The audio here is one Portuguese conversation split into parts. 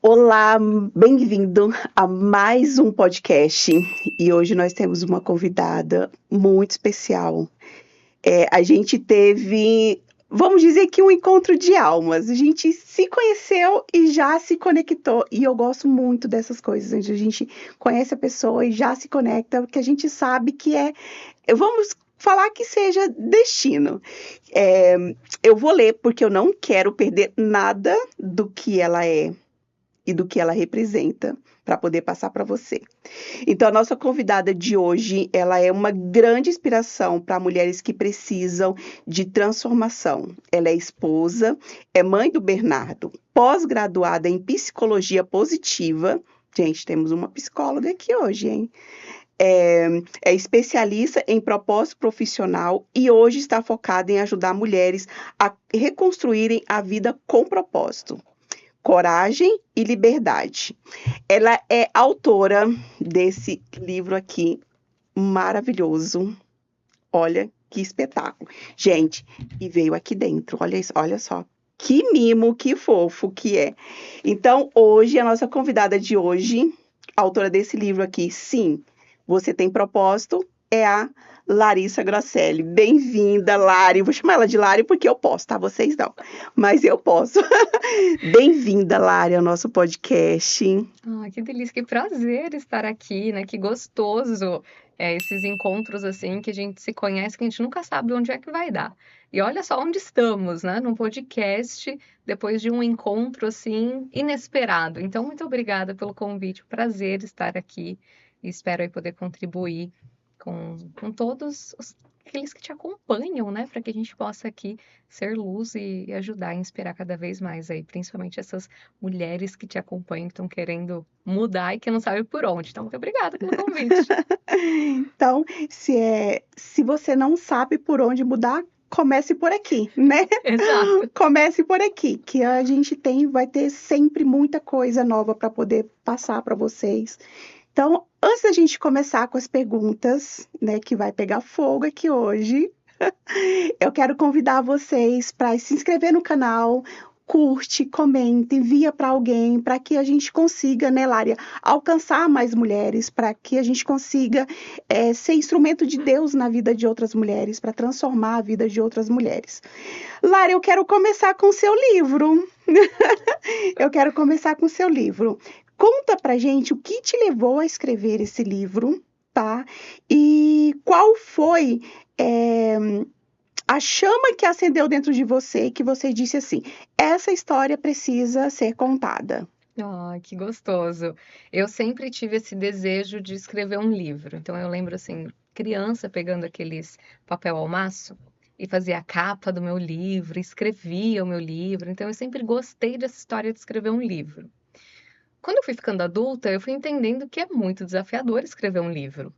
Olá, bem-vindo a mais um podcast. E hoje nós temos uma convidada muito especial. A gente teve, vamos dizer que um encontro de almas. A gente se conheceu e já se conectou. E eu gosto muito dessas coisas, onde a gente conhece a pessoa e já se conecta, porque a gente sabe que vamos falar que seja destino. É, eu vou ler porque eu não quero perder nada do que ela é e do que ela representa para poder passar para você. Então, a nossa convidada de hoje, ela é uma grande inspiração para mulheres que precisam de transformação. Ela é esposa, é mãe do Bernardo, pós-graduada em psicologia positiva. Gente, temos uma psicóloga aqui hoje, hein? É especialista em propósito profissional e hoje está focada em ajudar mulheres a reconstruírem a vida com propósito. Coragem e Liberdade. Ela é autora desse livro aqui, maravilhoso. Olha que espetáculo. Gente, e veio aqui dentro, olha isso, olha só. Que mimo, que fofo que é. Então, hoje, a nossa convidada de hoje, autora desse livro aqui, sim, você tem propósito, é a Larissa Grosselli. Bem-vinda, Lari. Vou chamar ela de Lari porque eu posso, tá? Vocês não, mas eu posso. Bem-vinda, Lari, ao nosso podcast. Ah, que delícia, que prazer estar aqui, né? Que gostoso, esses encontros assim que a gente se conhece, que a gente nunca sabe onde é que vai dar. E olha só onde estamos, né? Num podcast, depois de um encontro assim inesperado. Então, muito obrigada pelo convite, prazer estar aqui e espero aí poder contribuir com todos aqueles que te acompanham, né? Para que a gente possa aqui ser luz e ajudar a inspirar cada vez mais aí, principalmente essas mulheres que te acompanham, que estão querendo mudar e que não sabem por onde. Então, muito obrigada pelo convite. Então, se você não sabe por onde mudar, comece por aqui, né? Exato. Comece por aqui, que a gente vai ter sempre muita coisa nova para poder passar para vocês. Então, antes da gente começar com as perguntas, né, que vai pegar fogo aqui hoje, eu quero convidar vocês para se inscrever no canal, curte, comenta, envia para alguém, para que a gente consiga, né, Lária, alcançar mais mulheres, para que a gente consiga ser instrumento de Deus na vida de outras mulheres, para transformar a vida de outras mulheres. Lária, eu quero começar com o seu livro. Eu quero começar com o seu livro. Conta pra gente o que te levou a escrever esse livro, tá? E qual foi é, a chama que acendeu dentro de você, que você disse assim: essa história precisa ser contada. Ah, que gostoso. Eu sempre tive esse desejo de escrever um livro. Então, eu lembro, assim, criança pegando aqueles papel ao maço e fazia a capa do meu livro, escrevia o meu livro. Então, eu sempre gostei dessa história de escrever um livro. Quando eu fui ficando adulta, eu fui entendendo que é muito desafiador escrever um livro.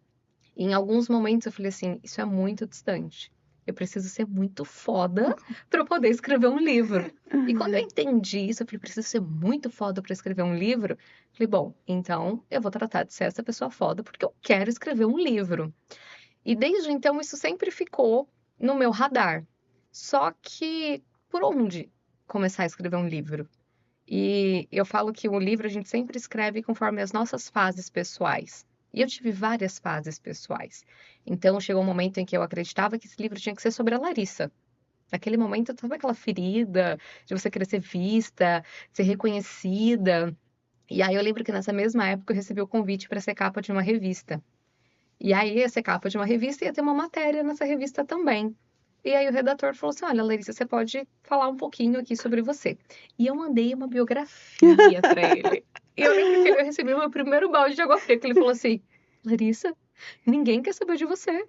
E em alguns momentos eu falei assim: isso é muito distante. Eu preciso ser muito foda para eu poder escrever um livro. E quando eu entendi isso, eu falei: preciso ser muito foda para escrever um livro. Falei: bom, então eu vou tratar de ser essa pessoa foda porque eu quero escrever um livro. E desde então isso sempre ficou no meu radar. Só que por onde começar a escrever um livro? E eu falo que o livro a gente sempre escreve conforme as nossas fases pessoais. E eu tive várias fases pessoais. Então chegou um momento em que eu acreditava que esse livro tinha que ser sobre a Larissa. Naquele momento, eu estava aquela ferida de você querer ser vista, ser reconhecida. E aí eu lembro que nessa mesma época eu recebi o convite para ser capa de uma revista. E aí ia ser capa de uma revista e ia ter uma matéria nessa revista também. E aí o redator falou assim: olha, Larissa, você pode falar um pouquinho aqui sobre você. E eu mandei uma biografia para ele. E eu lembro que eu recebi o meu primeiro balde de água fria, que ele falou assim: Larissa, ninguém quer saber de você.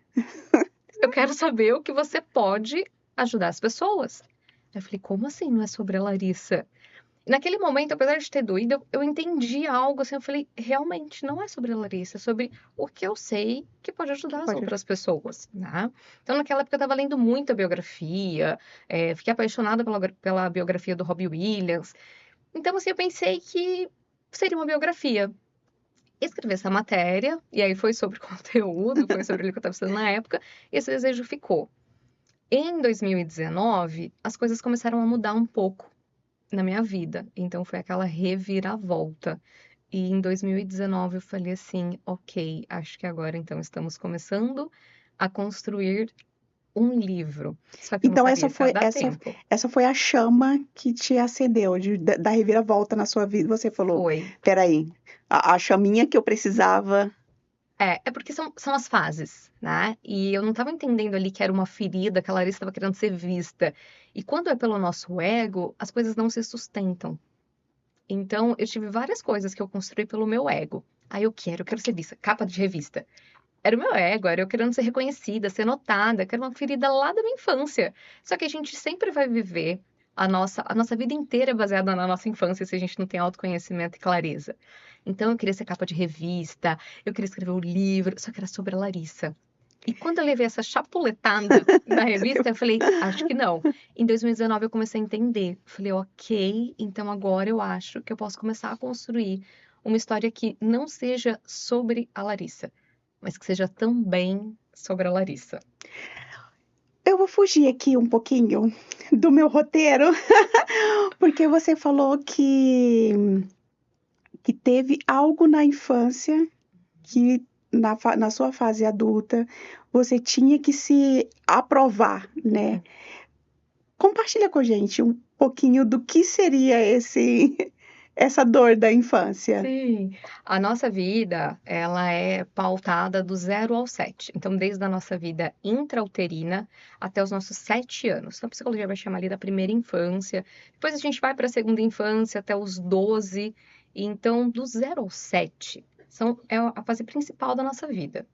Eu quero saber o que você pode ajudar as pessoas. Eu falei: como assim não é sobre a Larissa? Naquele momento, apesar de ter doído, eu entendi algo assim, eu falei, realmente não é sobre a Larissa, é sobre o que eu sei que pode Que ajudar as pode. outras pessoas, né? Então, naquela época, eu estava lendo muita biografia, fiquei apaixonada pela biografia do Robbie Williams. Então, assim, eu pensei que seria uma biografia. Escrevi essa matéria, e aí foi sobre conteúdo, foi sobre o que eu estava estudando na época, e esse desejo ficou. Em 2019, as coisas começaram a mudar um pouco na minha vida. Então foi aquela reviravolta. E em 2019 eu falei assim, ok, acho que agora então estamos começando a construir um livro. Só que eu não Então sabia se ia dar tempo. essa foi a chama que te acendeu da reviravolta na sua vida. Você falou, Foi. peraí, a chaminha que eu precisava. É porque são as fases, né? E eu não estava entendendo ali que era uma ferida, que a Larissa estava querendo ser vista. E quando é pelo nosso ego, as coisas não se sustentam. Então, eu tive várias coisas que eu construí pelo meu ego. Aí eu quero ser vista, capa de revista. Era o meu ego, era eu querendo ser reconhecida, ser notada, que era uma ferida lá da minha infância. Só que a gente sempre vai viver a nossa vida inteira é baseada na nossa infância se a gente não tem autoconhecimento e clareza. Então eu queria ser capa de revista, eu queria escrever um livro, só que era sobre a Larissa. E quando eu levei essa chapuletada na revista, eu falei, acho que não. Em 2019 eu comecei a entender. Falei, ok, então agora eu acho que eu posso começar a construir uma história que não seja sobre a Larissa, mas que seja também sobre a Larissa. Eu vou fugir aqui um pouquinho do meu roteiro, porque você falou que teve algo na infância que na sua fase adulta você tinha que se aprovar, né? Compartilha com a gente um pouquinho do que seria essa dor da infância. Sim, a nossa vida, ela é pautada do 0 ao 7. Então, desde a nossa vida intrauterina até os nossos 7 anos. Então, a psicologia vai chamar ali da primeira infância. Depois a gente vai para a segunda infância até os 12. Então, do 0 ao 7 é a fase principal da nossa vida.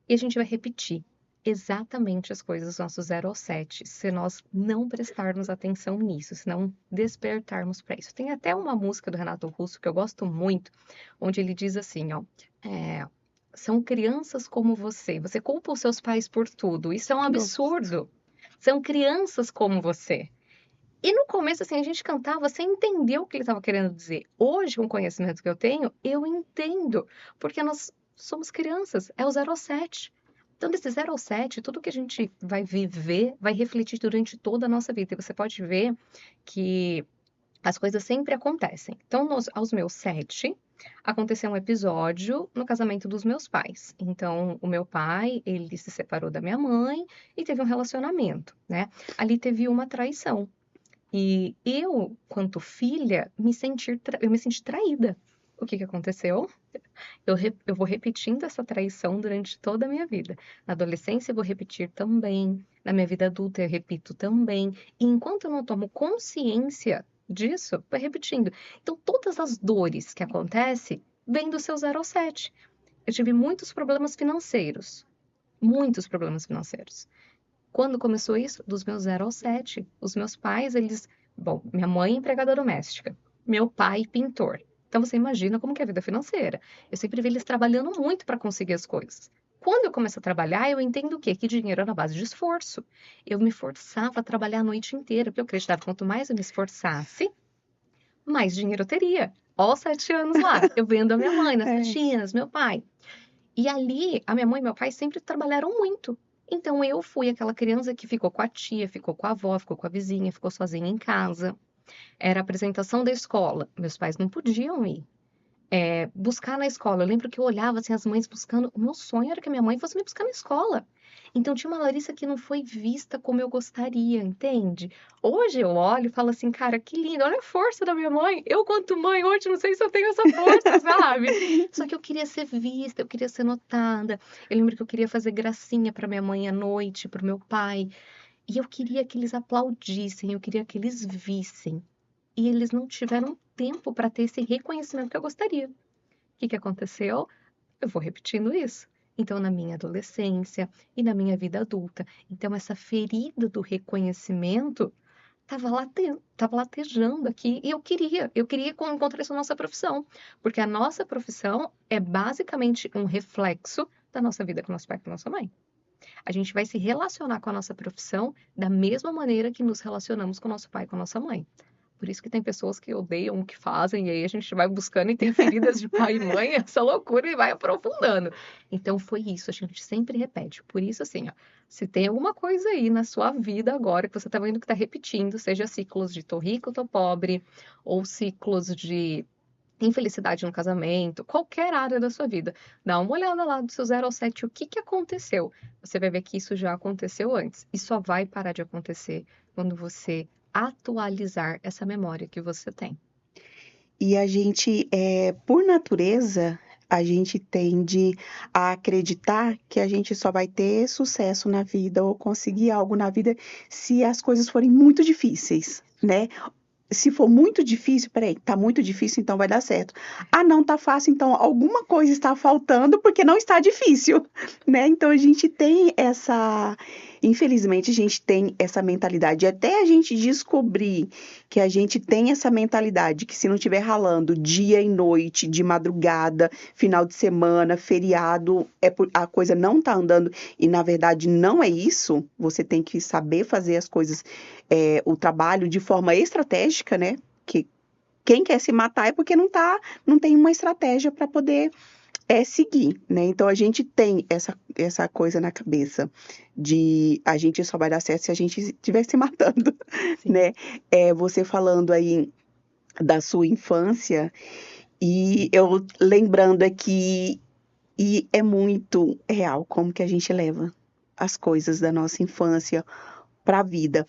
E a gente vai repetir exatamente as coisas dos nossos 0 ao 7, se nós não prestarmos atenção nisso, se não despertarmos para isso. Tem até uma música do Renato Russo que eu gosto muito, onde ele diz assim, ó, são crianças como você culpa os seus pais por tudo, isso é um absurdo. São crianças como você. E no começo, assim, a gente cantava sem entender o que ele estava querendo dizer. Hoje, com o conhecimento que eu entendo, porque nós somos crianças, é o 0 ao 7. Então, desse 0 ao 7, tudo que a gente vai viver vai refletir durante toda a nossa vida. E você pode ver que as coisas sempre acontecem. Então, aos meus 7, aconteceu um episódio no casamento dos meus pais. Então, o meu pai, ele se separou da minha mãe e teve um relacionamento, né? Ali teve uma traição. E eu, quanto filha, eu me senti traída. O que que aconteceu? Eu vou repetindo essa traição durante toda a minha vida. Na adolescência, eu vou repetir também. Na minha vida adulta, eu repito também. E enquanto eu não tomo consciência disso, vai repetindo. Então, todas as dores que acontecem vêm do seu 0 ao 7. Eu tive muitos problemas financeiros. Muitos problemas financeiros. Quando começou isso? Dos meus 0 ao 7. Os meus pais, eles... Bom, minha mãe empregada doméstica, meu pai pintor. Então você imagina como que é a vida financeira. Eu sempre vi eles trabalhando muito para conseguir as coisas. Quando eu começo a trabalhar, eu entendo o quê? Que dinheiro é na base de esforço. Eu me forçava a trabalhar a noite inteira, porque eu acreditava que quanto mais eu me esforçasse, mais dinheiro eu teria. Ó, 7 anos lá, eu vendo a minha mãe nas faxinas, meu pai. E ali, a minha mãe e meu pai sempre trabalharam muito. Então, eu fui aquela criança que ficou com a tia, ficou com a avó, ficou com a vizinha, ficou sozinha em casa. Era a apresentação da escola. Meus pais não podiam ir. Buscar na escola. Eu lembro que eu olhava assim, as mães buscando. O meu sonho era que a minha mãe fosse me buscar na escola. Então, tinha uma Larissa que não foi vista como eu gostaria, entende? Hoje eu olho e falo assim, cara, que lindo, olha a força da minha mãe. Eu, quanto mãe, hoje não sei se eu tenho essa força, sabe? Só que eu queria ser vista, eu queria ser notada. Eu lembro que eu queria fazer gracinha para minha mãe à noite, para o meu pai. E eu queria que eles aplaudissem, eu queria que eles vissem. E eles não tiveram tempo para ter esse reconhecimento que eu gostaria. O que que aconteceu? Eu vou repetindo isso. Então, na minha adolescência e na minha vida adulta. Então, essa ferida do reconhecimento estava latejando aqui e eu queria encontrar isso na nossa profissão, porque a nossa profissão é basicamente um reflexo da nossa vida com nosso pai e com nossa mãe. A gente vai se relacionar com a nossa profissão da mesma maneira que nos relacionamos com nosso pai e com a nossa mãe. Por isso que tem pessoas que odeiam o que fazem, e aí a gente vai buscando e tem feridas de pai e mãe, essa loucura, e vai aprofundando. Então foi isso, a gente sempre repete. Por isso, assim, ó, se tem alguma coisa aí na sua vida agora que você tá vendo que tá repetindo, seja ciclos de tô rico, tô pobre, ou ciclos de infelicidade no casamento, qualquer área da sua vida, dá uma olhada lá do seu 0 ao 7, o que que aconteceu? Você vai ver que isso já aconteceu antes, e só vai parar de acontecer quando você atualizar essa memória que você tem. E a gente, por natureza, a gente tende a acreditar que a gente só vai ter sucesso na vida ou conseguir algo na vida se as coisas forem muito difíceis, né? Se for muito difícil, peraí, tá muito difícil, então vai dar certo. Ah, não, tá fácil, então alguma coisa está faltando porque não está difícil, né? Então a gente tem infelizmente a gente tem essa mentalidade. Até a gente descobrir que a gente tem essa mentalidade, que se não estiver ralando dia e noite, de madrugada, final de semana, feriado, a coisa não tá andando e na verdade não é isso. Você tem que saber fazer as coisas, o trabalho de forma estratégica, né? Que quem quer se matar é porque não tem uma estratégia para poder seguir, né? Então a gente tem essa coisa na cabeça de a gente só vai dar certo se a gente estiver se matando, Sim. né? Você falando aí da sua infância e eu lembrando aqui, e é muito real como que a gente leva as coisas da nossa infância para a vida,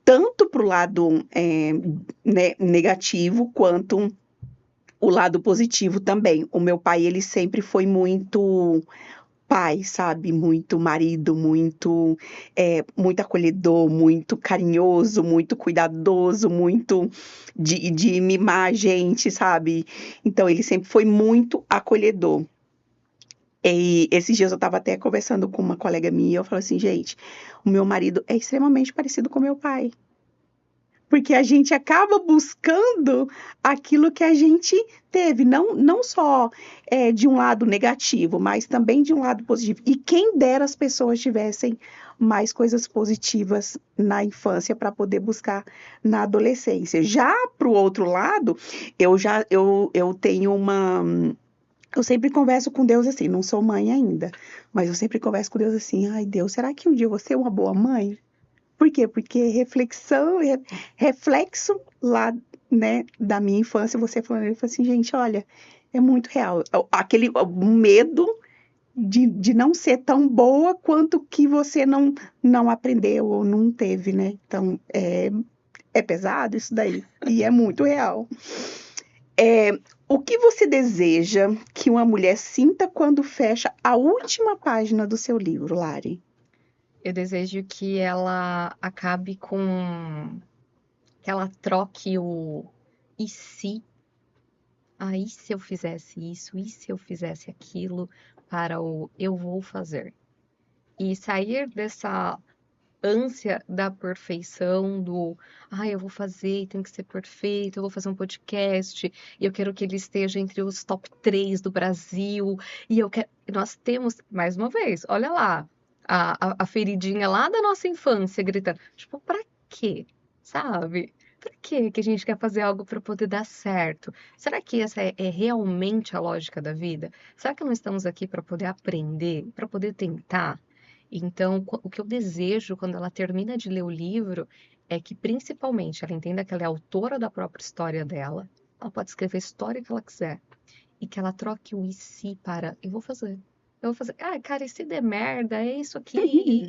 tanto para o lado né, negativo quanto o lado positivo também. O meu pai, ele sempre foi muito pai, sabe? Muito marido, muito acolhedor, muito carinhoso, muito cuidadoso, muito de mimar a gente, sabe? Então, ele sempre foi muito acolhedor. E esses dias eu estava até conversando com uma colega minha e eu falei assim, gente, o meu marido é extremamente parecido com meu pai. Porque a gente acaba buscando aquilo que a gente teve, não só de um lado negativo, mas também de um lado positivo. E quem dera as pessoas tivessem mais coisas positivas na infância para poder buscar na adolescência. Já para o outro lado, eu tenho uma. Eu sempre converso com Deus assim, não sou mãe ainda, mas eu sempre converso com Deus assim, ai Deus, será que um dia eu vou ser uma boa mãe? Por quê? Porque reflexo lá, né, da minha infância, você falando, ele falou assim, gente, olha, é muito real. Aquele medo de não ser tão boa quanto que você não aprendeu ou não teve, né? Então, é pesado isso daí. E é muito real. O que você deseja que uma mulher sinta quando fecha a última página do seu livro, Lari? Eu desejo que ela acabe com... que ela troque o e se, e se eu fizesse isso, e se eu fizesse aquilo, para o eu vou fazer. E sair dessa ânsia da perfeição, eu vou fazer, tem que ser perfeito, eu vou fazer um podcast, e eu quero que ele esteja entre os top 3 do Brasil, e eu quero. Nós temos, mais uma vez, olha lá, a feridinha lá da nossa infância gritando, tipo, pra quê? Sabe? Pra quê que a gente quer fazer algo para poder dar certo? Será que essa é realmente a lógica da vida? Será que não estamos aqui para poder aprender, para poder tentar? Então, o que eu desejo quando ela termina de ler o livro é que, principalmente, ela entenda que ela é autora da própria história dela, ela pode escrever a história que ela quiser, e que ela troque o e se para eu vou fazer. Eu vou fazer, cara, e se der merda, é isso aqui,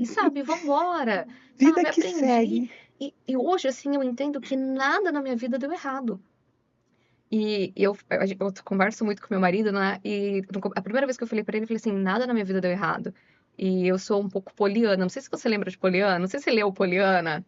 e sabe, vambora, Vida sabe, que aprendi. segue. E hoje, assim, eu entendo que nada na minha vida deu errado. E eu converso muito com meu marido, né? E a primeira vez que eu falei pra ele, eu falei assim: nada na minha vida deu errado. E eu sou um pouco poliana. Não sei se você lembra de Poliana. Não sei se você leu Poliana.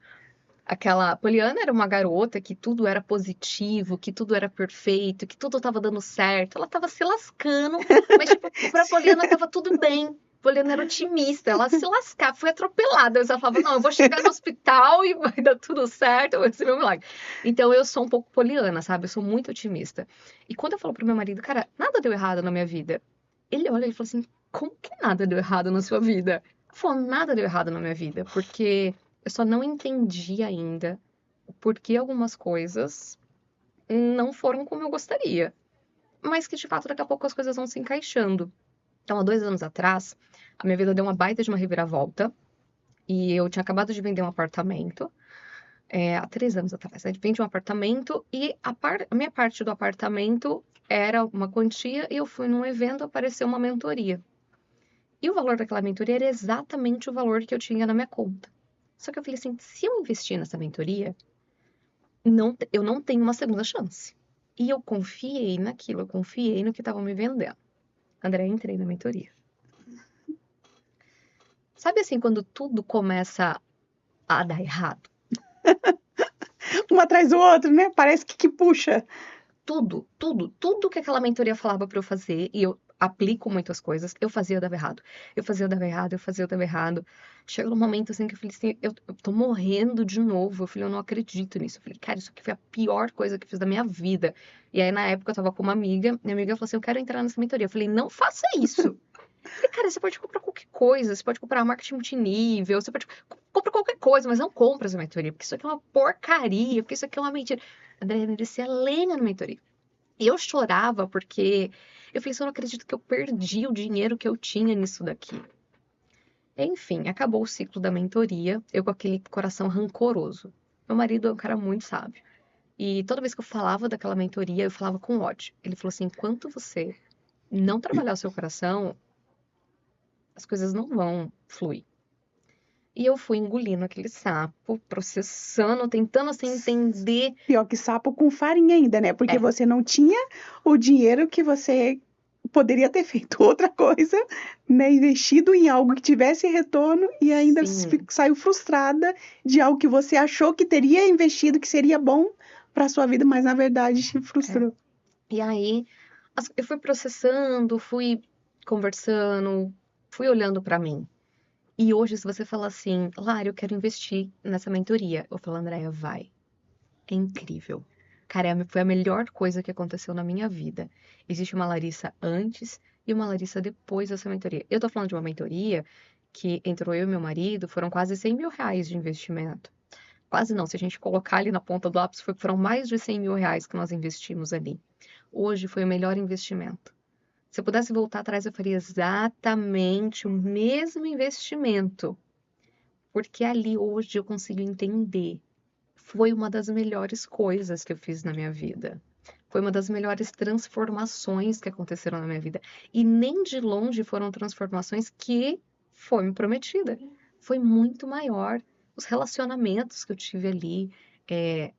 Aquela. Poliana era uma garota que tudo era positivo, que tudo era perfeito, que tudo tava dando certo. Ela tava se lascando, mas, tipo, pra Poliana tava tudo bem. Poliana era otimista, ela se lascava, foi atropelada. Ela falava: não, eu vou chegar no hospital e vai dar tudo certo, eu vou receber um milagre. Então eu sou um pouco poliana, sabe? Eu sou muito otimista. E quando eu falo pro meu marido, cara, nada deu errado na minha vida. Ele olha e fala assim: como que nada deu errado na sua vida? Eu falo: nada deu errado na minha vida, porque eu só não entendi ainda o porque algumas coisas não foram como eu gostaria, mas que de fato daqui a pouco as coisas vão se encaixando. Então, há 2 anos atrás, a minha vida deu uma baita de uma reviravolta e eu tinha acabado de vender um apartamento. Há 3 anos atrás, né? Vendi um apartamento e a minha parte do apartamento era uma quantia e eu fui num evento, apareceu uma mentoria. E o valor daquela mentoria era exatamente o valor que eu tinha na minha conta. Só que eu falei assim, se eu investir nessa mentoria, eu não tenho uma segunda chance. E eu confiei naquilo, eu confiei no que estavam me vendendo. André, entrei na mentoria. Sabe assim, quando tudo começa a dar errado? Um atrás do outro, né? Parece que puxa. Tudo que aquela mentoria falava para eu fazer, e eu aplico muitas coisas, eu fazia, eu dava errado. Eu fazia, eu dava errado, eu fazia, eu dava errado. Chegou num momento assim que eu falei assim, eu tô morrendo de novo. Eu falei, eu não acredito nisso. Eu falei, cara, isso aqui foi a pior coisa que eu fiz da minha vida. E aí, na época, eu tava com uma amiga, minha amiga falou assim, eu quero entrar nessa mentoria. Eu falei, não faça isso. Eu falei, cara, você pode comprar qualquer coisa, você pode comprar marketing multinível, você pode comprar qualquer coisa, mas não compra essa mentoria, porque isso aqui é uma porcaria, porque isso aqui é uma mentira. André, me descia lenha na mentoria. E eu chorava porque eu falei, eu não acredito que eu perdi o dinheiro que eu tinha nisso daqui. Enfim, acabou o ciclo da mentoria, eu com aquele coração rancoroso. Meu marido é um cara muito sábio. E toda vez que eu falava daquela mentoria, eu falava com ódio. Ele falou assim, enquanto você não trabalhar o seu coração, as coisas não vão fluir. E eu fui engolindo aquele sapo, processando, tentando assim entender. Pior que sapo com farinha ainda, né? Porque É, você não tinha o dinheiro que você poderia ter feito outra coisa, né? Investido em algo que tivesse retorno e ainda sim, saiu frustrada de algo que você achou que teria investido, que seria bom para sua vida, mas na verdade te é. frustrou. E aí eu fui processando, fui conversando, fui olhando pra mim. E hoje, se você falar assim, Lara, eu quero investir nessa mentoria, eu falo, Andréia, vai. É incrível. Cara, foi a melhor coisa que aconteceu na minha vida. Existe uma Larissa antes e uma Larissa depois dessa mentoria. Eu tô falando de uma mentoria que entrou eu e meu marido, foram quase 100 mil reais de investimento. Quase não, se a gente colocar ali na ponta do lápis, foram mais de 100 mil reais que nós investimos ali. Hoje foi o melhor investimento. Se eu pudesse voltar atrás, eu faria exatamente o mesmo investimento, porque ali hoje eu consigo entender. Foi uma das melhores coisas que eu fiz na minha vida. Foi uma das melhores transformações que aconteceram na minha vida. E nem de longe foram transformações que foi me prometida. Foi muito maior. Os relacionamentos que eu tive ali,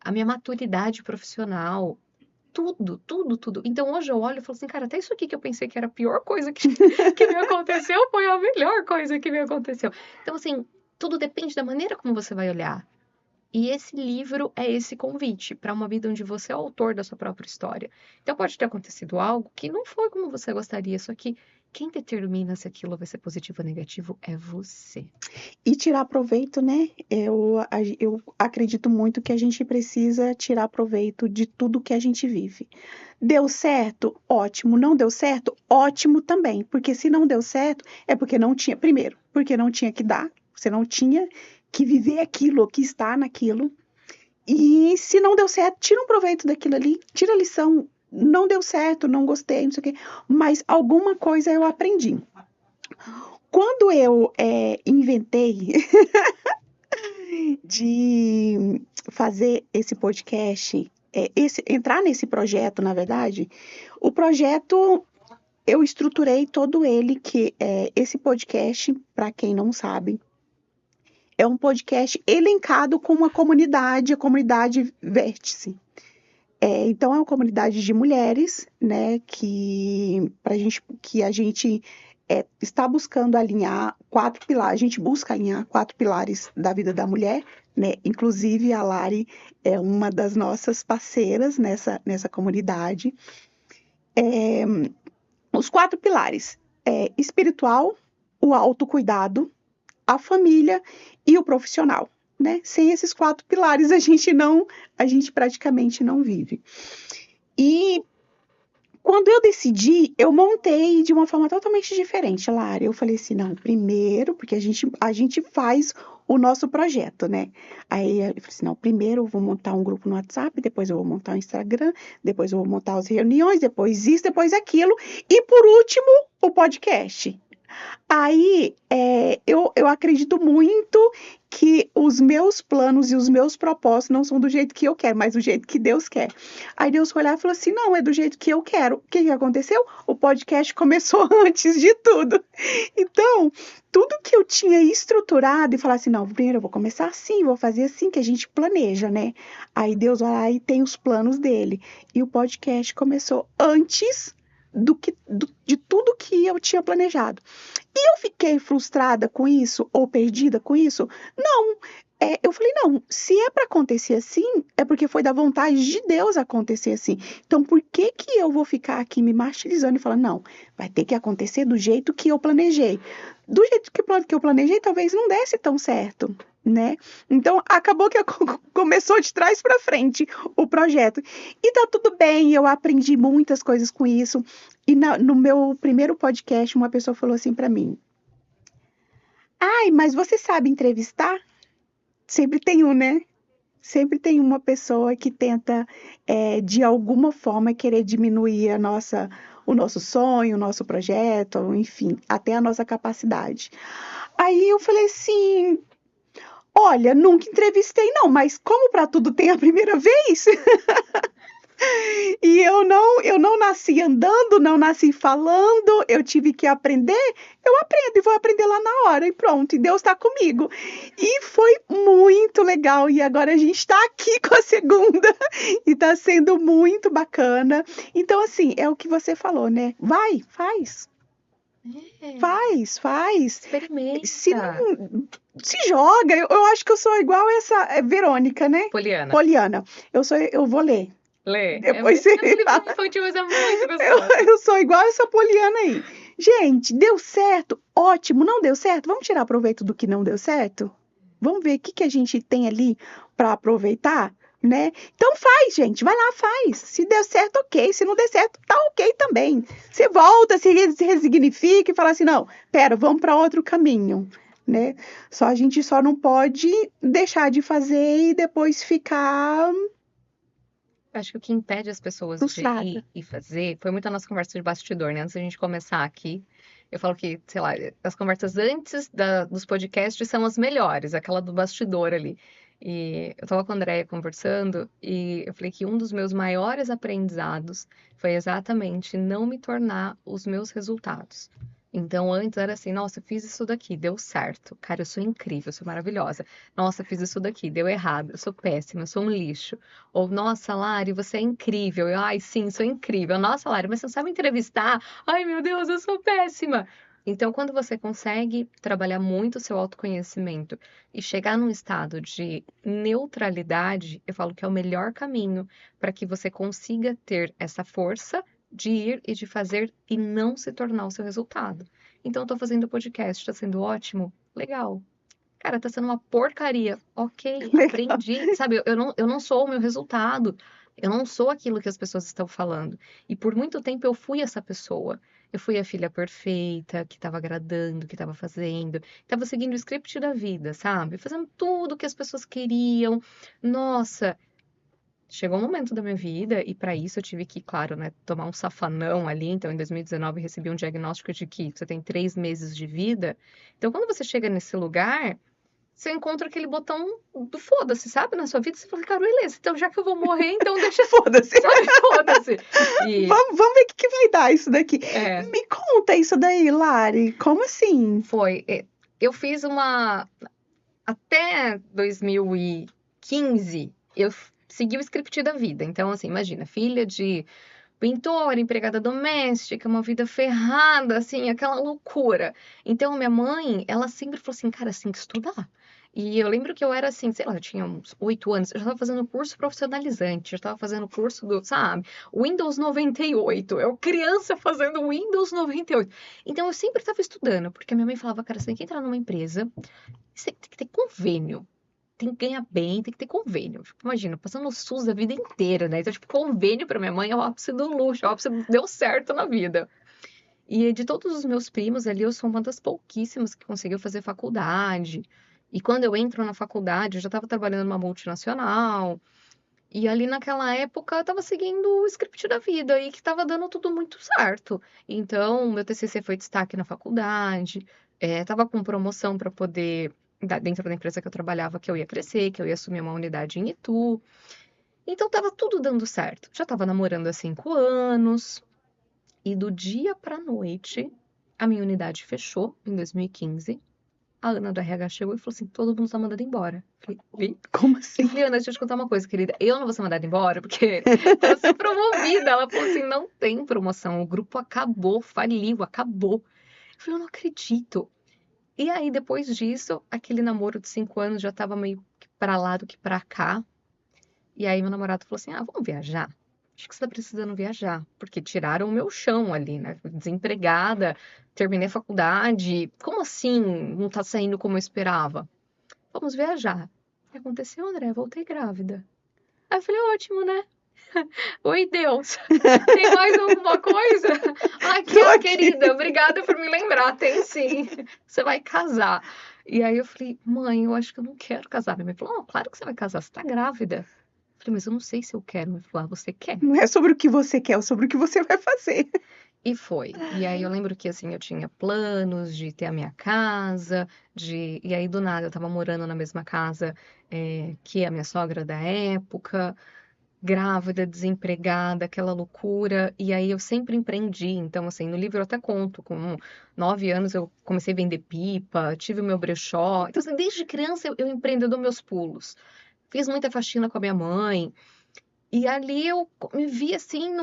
a minha maturidade profissional, tudo. Então hoje eu olho e falo assim, cara, até isso aqui que eu pensei que era a pior coisa que me aconteceu, foi a melhor coisa que me aconteceu. Então, assim, tudo depende da maneira como você vai olhar. E esse livro é esse convite para uma vida onde você é o autor da sua própria história. Então pode ter acontecido algo que não foi como você gostaria, só que quem determina se aquilo vai ser positivo ou negativo é você. E tirar proveito, né? Eu acredito muito que a gente precisa tirar proveito de tudo que a gente vive. Deu certo? Ótimo. Não deu certo? Ótimo também. Porque se não deu certo, é porque não tinha. Primeiro, porque não tinha que dar. Você não tinha que viver aquilo, que está naquilo. E se não deu certo, tira um proveito daquilo ali, tira a lição. Não deu certo, não gostei, não sei o quê. Mas alguma coisa eu aprendi. Quando eu inventei de fazer esse podcast, entrar nesse projeto, na verdade, o projeto eu estruturei todo ele, que esse podcast, para quem não sabe, é um podcast elencado com uma comunidade, a comunidade Vértice. Então é uma comunidade de mulheres, né, que a gente está buscando alinhar 4 pilares. A gente busca alinhar 4 pilares da vida da mulher, né? Inclusive a Lari é uma das nossas parceiras nessa comunidade. Os 4 pilares: espiritual, o autocuidado, a família e o profissional. Né? Sem esses 4 pilares a gente praticamente não vive. E quando eu decidi, eu montei de uma forma totalmente diferente, Lara. Eu falei assim, não, primeiro, porque a gente faz o nosso projeto, né? Aí eu falei assim, não, primeiro eu vou montar um grupo no WhatsApp, depois eu vou montar um Instagram, depois eu vou montar as reuniões, depois isso, depois aquilo, e por último, o podcast. Aí, eu acredito muito que os meus planos e os meus propósitos não são do jeito que eu quero, mas do jeito que Deus quer. Aí Deus foi lá e falou assim: não, é do jeito que eu quero. O que que aconteceu? O podcast começou antes de tudo. Então, tudo que eu tinha estruturado e falar assim: não, primeiro eu vou começar assim, vou fazer assim, que a gente planeja, né? Aí Deus vai lá e tem os planos dele. E o podcast começou antes de tudo que eu tinha planejado. E eu fiquei frustrada com isso ou perdida com isso? Não. Eu falei, não, se é para acontecer assim, é porque foi da vontade de Deus acontecer assim. Então, por que que eu vou ficar aqui me martirizando e falando, não, vai ter que acontecer do jeito que eu planejei? Do jeito que eu planejei, talvez não desse tão certo, né? Então, acabou que começou de trás para frente o projeto. E tá tudo bem, eu aprendi muitas coisas com isso. E no meu primeiro podcast, uma pessoa falou assim para mim: ai, mas você sabe entrevistar? Sempre tem um, né? Sempre tem uma pessoa que tenta, de alguma forma, querer diminuir o nosso sonho, o nosso projeto, enfim, até a nossa capacidade. Aí eu falei assim: olha, nunca entrevistei, não, mas como para tudo tem a primeira vez? E eu não nasci andando, não nasci falando, eu tive que aprender, eu aprendo e vou aprender lá na hora e pronto, e Deus está comigo. E foi muito legal, e agora a gente está aqui com a segunda, e está sendo muito bacana. Então, assim, é o que você falou, né? Vai, faz, É, faz. Se experimenta. não, se joga. Eu acho que eu sou igual essa Verônica, né? Poliana, Poliana. Eu vou ler. lê. Depois você É um me livro fala. infantil, mas é muito Eu, gostoso. eu sou igual essa Poliana aí. Gente, deu certo? Ótimo. Não deu certo? Vamos tirar proveito do que não deu certo? Vamos ver o que que a gente tem ali para aproveitar, né? Então faz, gente. Vai lá, faz. Se deu certo, ok. Se não der certo, tá ok também. Você volta, se resignifica e fala assim: não, pera, vamos para outro caminho, né? A gente só não pode deixar de fazer e depois ficar Acho que o que impede as pessoas de frustrada. ir e fazer foi muito a nossa conversa de bastidor, né? Antes da gente começar aqui, eu falo que, sei lá, as conversas antes dos podcasts são as melhores, aquela do bastidor ali. E eu tava com a Andrea conversando e eu falei que um dos meus maiores aprendizados foi exatamente não me tornar os meus resultados. Então, antes era assim, nossa, eu fiz isso daqui, deu certo. Cara, eu sou incrível, eu sou maravilhosa. Nossa, eu fiz isso daqui, deu errado, eu sou péssima, eu sou um lixo. Ou, nossa, Lari, você é incrível. Eu, ai, sim, sou incrível. Nossa, Lari, mas você não sabe entrevistar? Ai, meu Deus, eu sou péssima. Então, quando você consegue trabalhar muito o seu autoconhecimento e chegar num estado de neutralidade, eu falo que é o melhor caminho para que você consiga ter essa força de ir e de fazer e não se tornar o seu resultado. Então, eu tô fazendo o podcast, está sendo ótimo, legal. Cara, tá sendo uma porcaria. Ok, Legal. aprendi. Sabe, eu não sou o meu resultado. Eu não sou aquilo que as pessoas estão falando. E por muito tempo eu fui essa pessoa. Eu fui a filha perfeita, que estava agradando, que estava fazendo, estava seguindo o script da vida, sabe? Fazendo tudo que as pessoas queriam. Nossa, chegou um momento da minha vida, e para isso eu tive que, claro, né, tomar um safanão ali. Então, em 2019, eu recebi um diagnóstico de que você tem 3 meses de vida. Então, quando você chega nesse lugar você encontra aquele botão do foda-se, sabe? Na sua vida, você fala, cara, beleza, então já que eu vou morrer, então deixa, Foda-se. sabe, foda-se. E Vamos ver o que vai dar isso daqui. é, Me conta isso daí, Lari. Como assim? foi. Eu fiz uma. Até 2015, eu segui o script da vida. Então, assim, imagina, filha de pintora, empregada doméstica, uma vida ferrada, assim, aquela loucura. Então, minha mãe, ela sempre falou assim, cara, você tem que estudar. E eu lembro que eu era assim, sei lá, eu tinha uns 8 anos, eu já estava fazendo curso profissionalizante, já estava fazendo curso do, sabe, Windows 98. Eu criança fazendo Windows 98. Então, eu sempre estava estudando, porque a minha mãe falava, cara, você tem que entrar numa empresa, você tem que ter convênio. tem que ganhar bem, tem que ter convênio. Tipo, imagina, passando no SUS a vida inteira, né? Então, tipo, convênio pra minha mãe é o ápice do luxo, é o ápice do deu certo na vida. E de todos os meus primos ali, eu sou uma das pouquíssimas que conseguiu fazer faculdade. E quando eu entro na faculdade, eu já estava trabalhando numa multinacional. E ali naquela época eu estava seguindo o script da vida e que estava dando tudo muito certo. Então, meu TCC foi destaque na faculdade, estava com promoção para poder, dentro da empresa que eu trabalhava, que eu ia crescer, que eu ia assumir uma unidade em Itu. Então, estava tudo dando certo. Já estava namorando há 5 anos. E do dia para noite, a minha unidade fechou em 2015. A Ana do RH chegou e falou assim: todo mundo tá mandando embora. Falei, "Oi?" Como Eu assim? falei, Ana, deixa eu te contar uma coisa, querida. Eu não vou ser mandada embora porque pra ser promovida. Ela falou assim: não tem promoção. O grupo acabou, faliu, acabou. Eu falei, eu não acredito. E aí, depois disso, aquele namoro de 5 anos já tava meio que pra lá do que pra cá. E aí meu namorado falou assim: ah, vamos viajar? Acho que você tá precisando viajar, porque tiraram o meu chão ali, né? Desempregada, terminei a faculdade. Como assim não tá saindo como eu esperava? Vamos viajar. O que aconteceu, André? Voltei grávida. Aí eu falei, ótimo, né? Oi, Deus. Tem mais alguma coisa? Aqui, Tô ó, aqui. querida, obrigada por me lembrar. Tem sim. Você vai casar. E aí eu falei, mãe, eu acho que eu não quero casar. Minha mãe falou, oh, claro que você vai casar, você tá grávida. Eu falei, mas eu não sei se eu quero. Minha mãe falou, ah, você quer? Não é sobre o que você quer, é sobre o que você vai fazer. E foi. E aí eu lembro que assim, eu tinha planos de ter a minha casa, e aí do nada eu tava morando na mesma casa que a minha sogra da época, grávida, desempregada, aquela loucura. E aí eu sempre empreendi. Então, assim, no livro eu até conto, com 9 anos eu comecei a vender pipa, tive o meu brechó. Então, assim, desde criança eu empreendo, eu dou meus pulos. Fiz muita faxina com a minha mãe. E ali eu me vi assim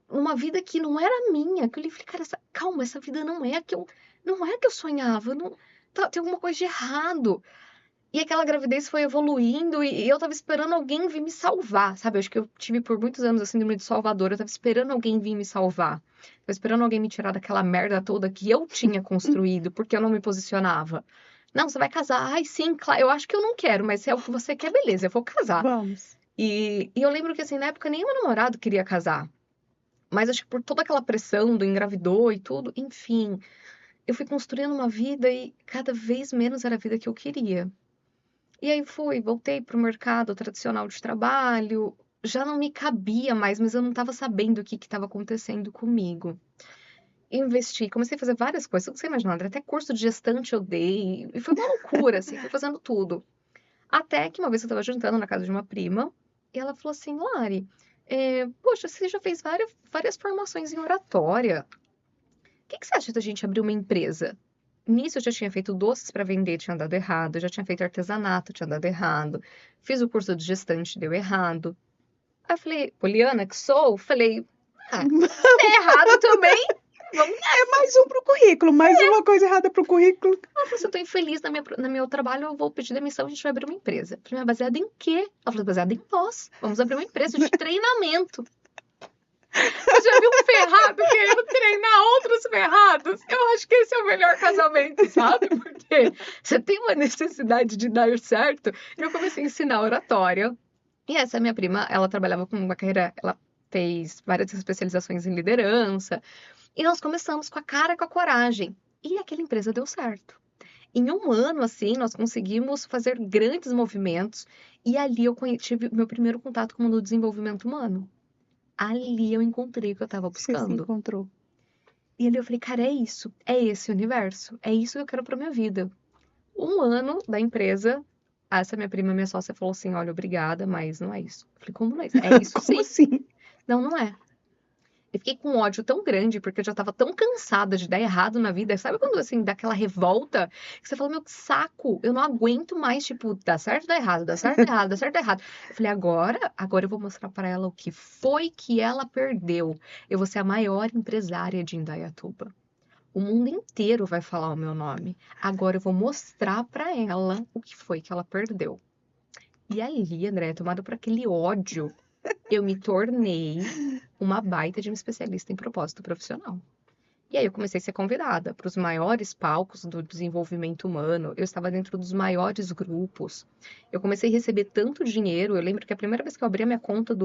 numa vida que não era minha. Que eu falei, cara, calma, essa vida não é a que eu sonhava. Não, tem alguma coisa de errado. E aquela gravidez foi evoluindo e eu tava esperando alguém vir me salvar, sabe? Eu acho que eu tive por muitos anos a síndrome de Salvador. Eu tava esperando alguém vir me salvar. Tava esperando alguém me tirar daquela merda toda que eu tinha construído, porque eu não me posicionava. Não, você vai casar. Ai, sim, claro. Eu acho que eu não quero, mas se é o que você quer, beleza, eu vou casar. Vamos. E eu lembro que, assim, na época, nem meu namorado queria casar. Mas acho que por toda aquela pressão do engravidou e tudo, enfim, eu fui construindo uma vida e cada vez menos era a vida que eu queria. E aí voltei para o mercado tradicional de trabalho, já não me cabia mais, mas eu não estava sabendo o que estava acontecendo comigo. Investi, comecei a fazer várias coisas, tudo que você imaginar, André, até curso de gestante eu dei, e foi uma loucura, assim, fui fazendo tudo. Até que uma vez eu estava jantando na casa de uma prima, e ela falou assim, Lari, poxa, você já fez várias formações em oratória, o que você acha da gente abrir uma empresa? Nisso eu já tinha feito doces para vender, tinha dado errado. Eu já tinha feito artesanato, tinha dado errado. Fiz o curso de gestante, deu errado. Aí eu falei, Poliana, que sou? Falei, se der errado também, vamos É mais um pro currículo, mais uma coisa errada pro currículo. Ela falou, se eu tô infeliz no meu trabalho, eu vou pedir demissão, a gente vai abrir uma empresa. Eu falei, mas baseada em quê? Ela falou, baseada em nós. Vamos abrir uma empresa de treinamento. Você já viu um ferrado querendo treinar outros ferrados? Eu acho que esse é o melhor casamento, sabe? Porque você tem uma necessidade de dar certo. E eu comecei a ensinar oratória. E essa minha prima, ela trabalhava com uma carreira, ela fez várias especializações em liderança. E nós começamos com a cara e com a coragem. E aquela empresa deu certo. Em um ano, assim, nós conseguimos fazer grandes movimentos. E ali eu tive meu primeiro contato com o desenvolvimento humano. Ali eu encontrei o que eu estava Você se buscando. encontrou. E ali eu falei, cara, é isso. É esse universo. É isso que eu quero pra minha vida. Um ano da empresa, essa minha prima, minha sócia, falou assim, olha, obrigada, mas não é isso. Eu falei, como não é isso? É isso Como sim. assim? Não, não é. Eu fiquei com um ódio tão grande, porque eu já tava tão cansada de dar errado na vida. Sabe quando, assim, dá aquela revolta? Que você fala, meu, que saco, eu não aguento mais, tipo, dá certo, dá errado, dá certo, dá errado, dá certo, dá errado. Eu falei, agora eu vou mostrar pra ela o que foi que ela perdeu. Eu vou ser a maior empresária de Indaiatuba. O mundo inteiro vai falar o meu nome. Agora eu vou mostrar pra ela o que foi que ela perdeu. E ali, André, tomada por aquele ódio, eu me tornei uma baita de uma especialista em propósito profissional. E aí eu comecei a ser convidada para os maiores palcos do desenvolvimento humano. Eu estava dentro dos maiores grupos. Eu comecei a receber tanto dinheiro. Eu lembro que a primeira vez que eu abri a minha conta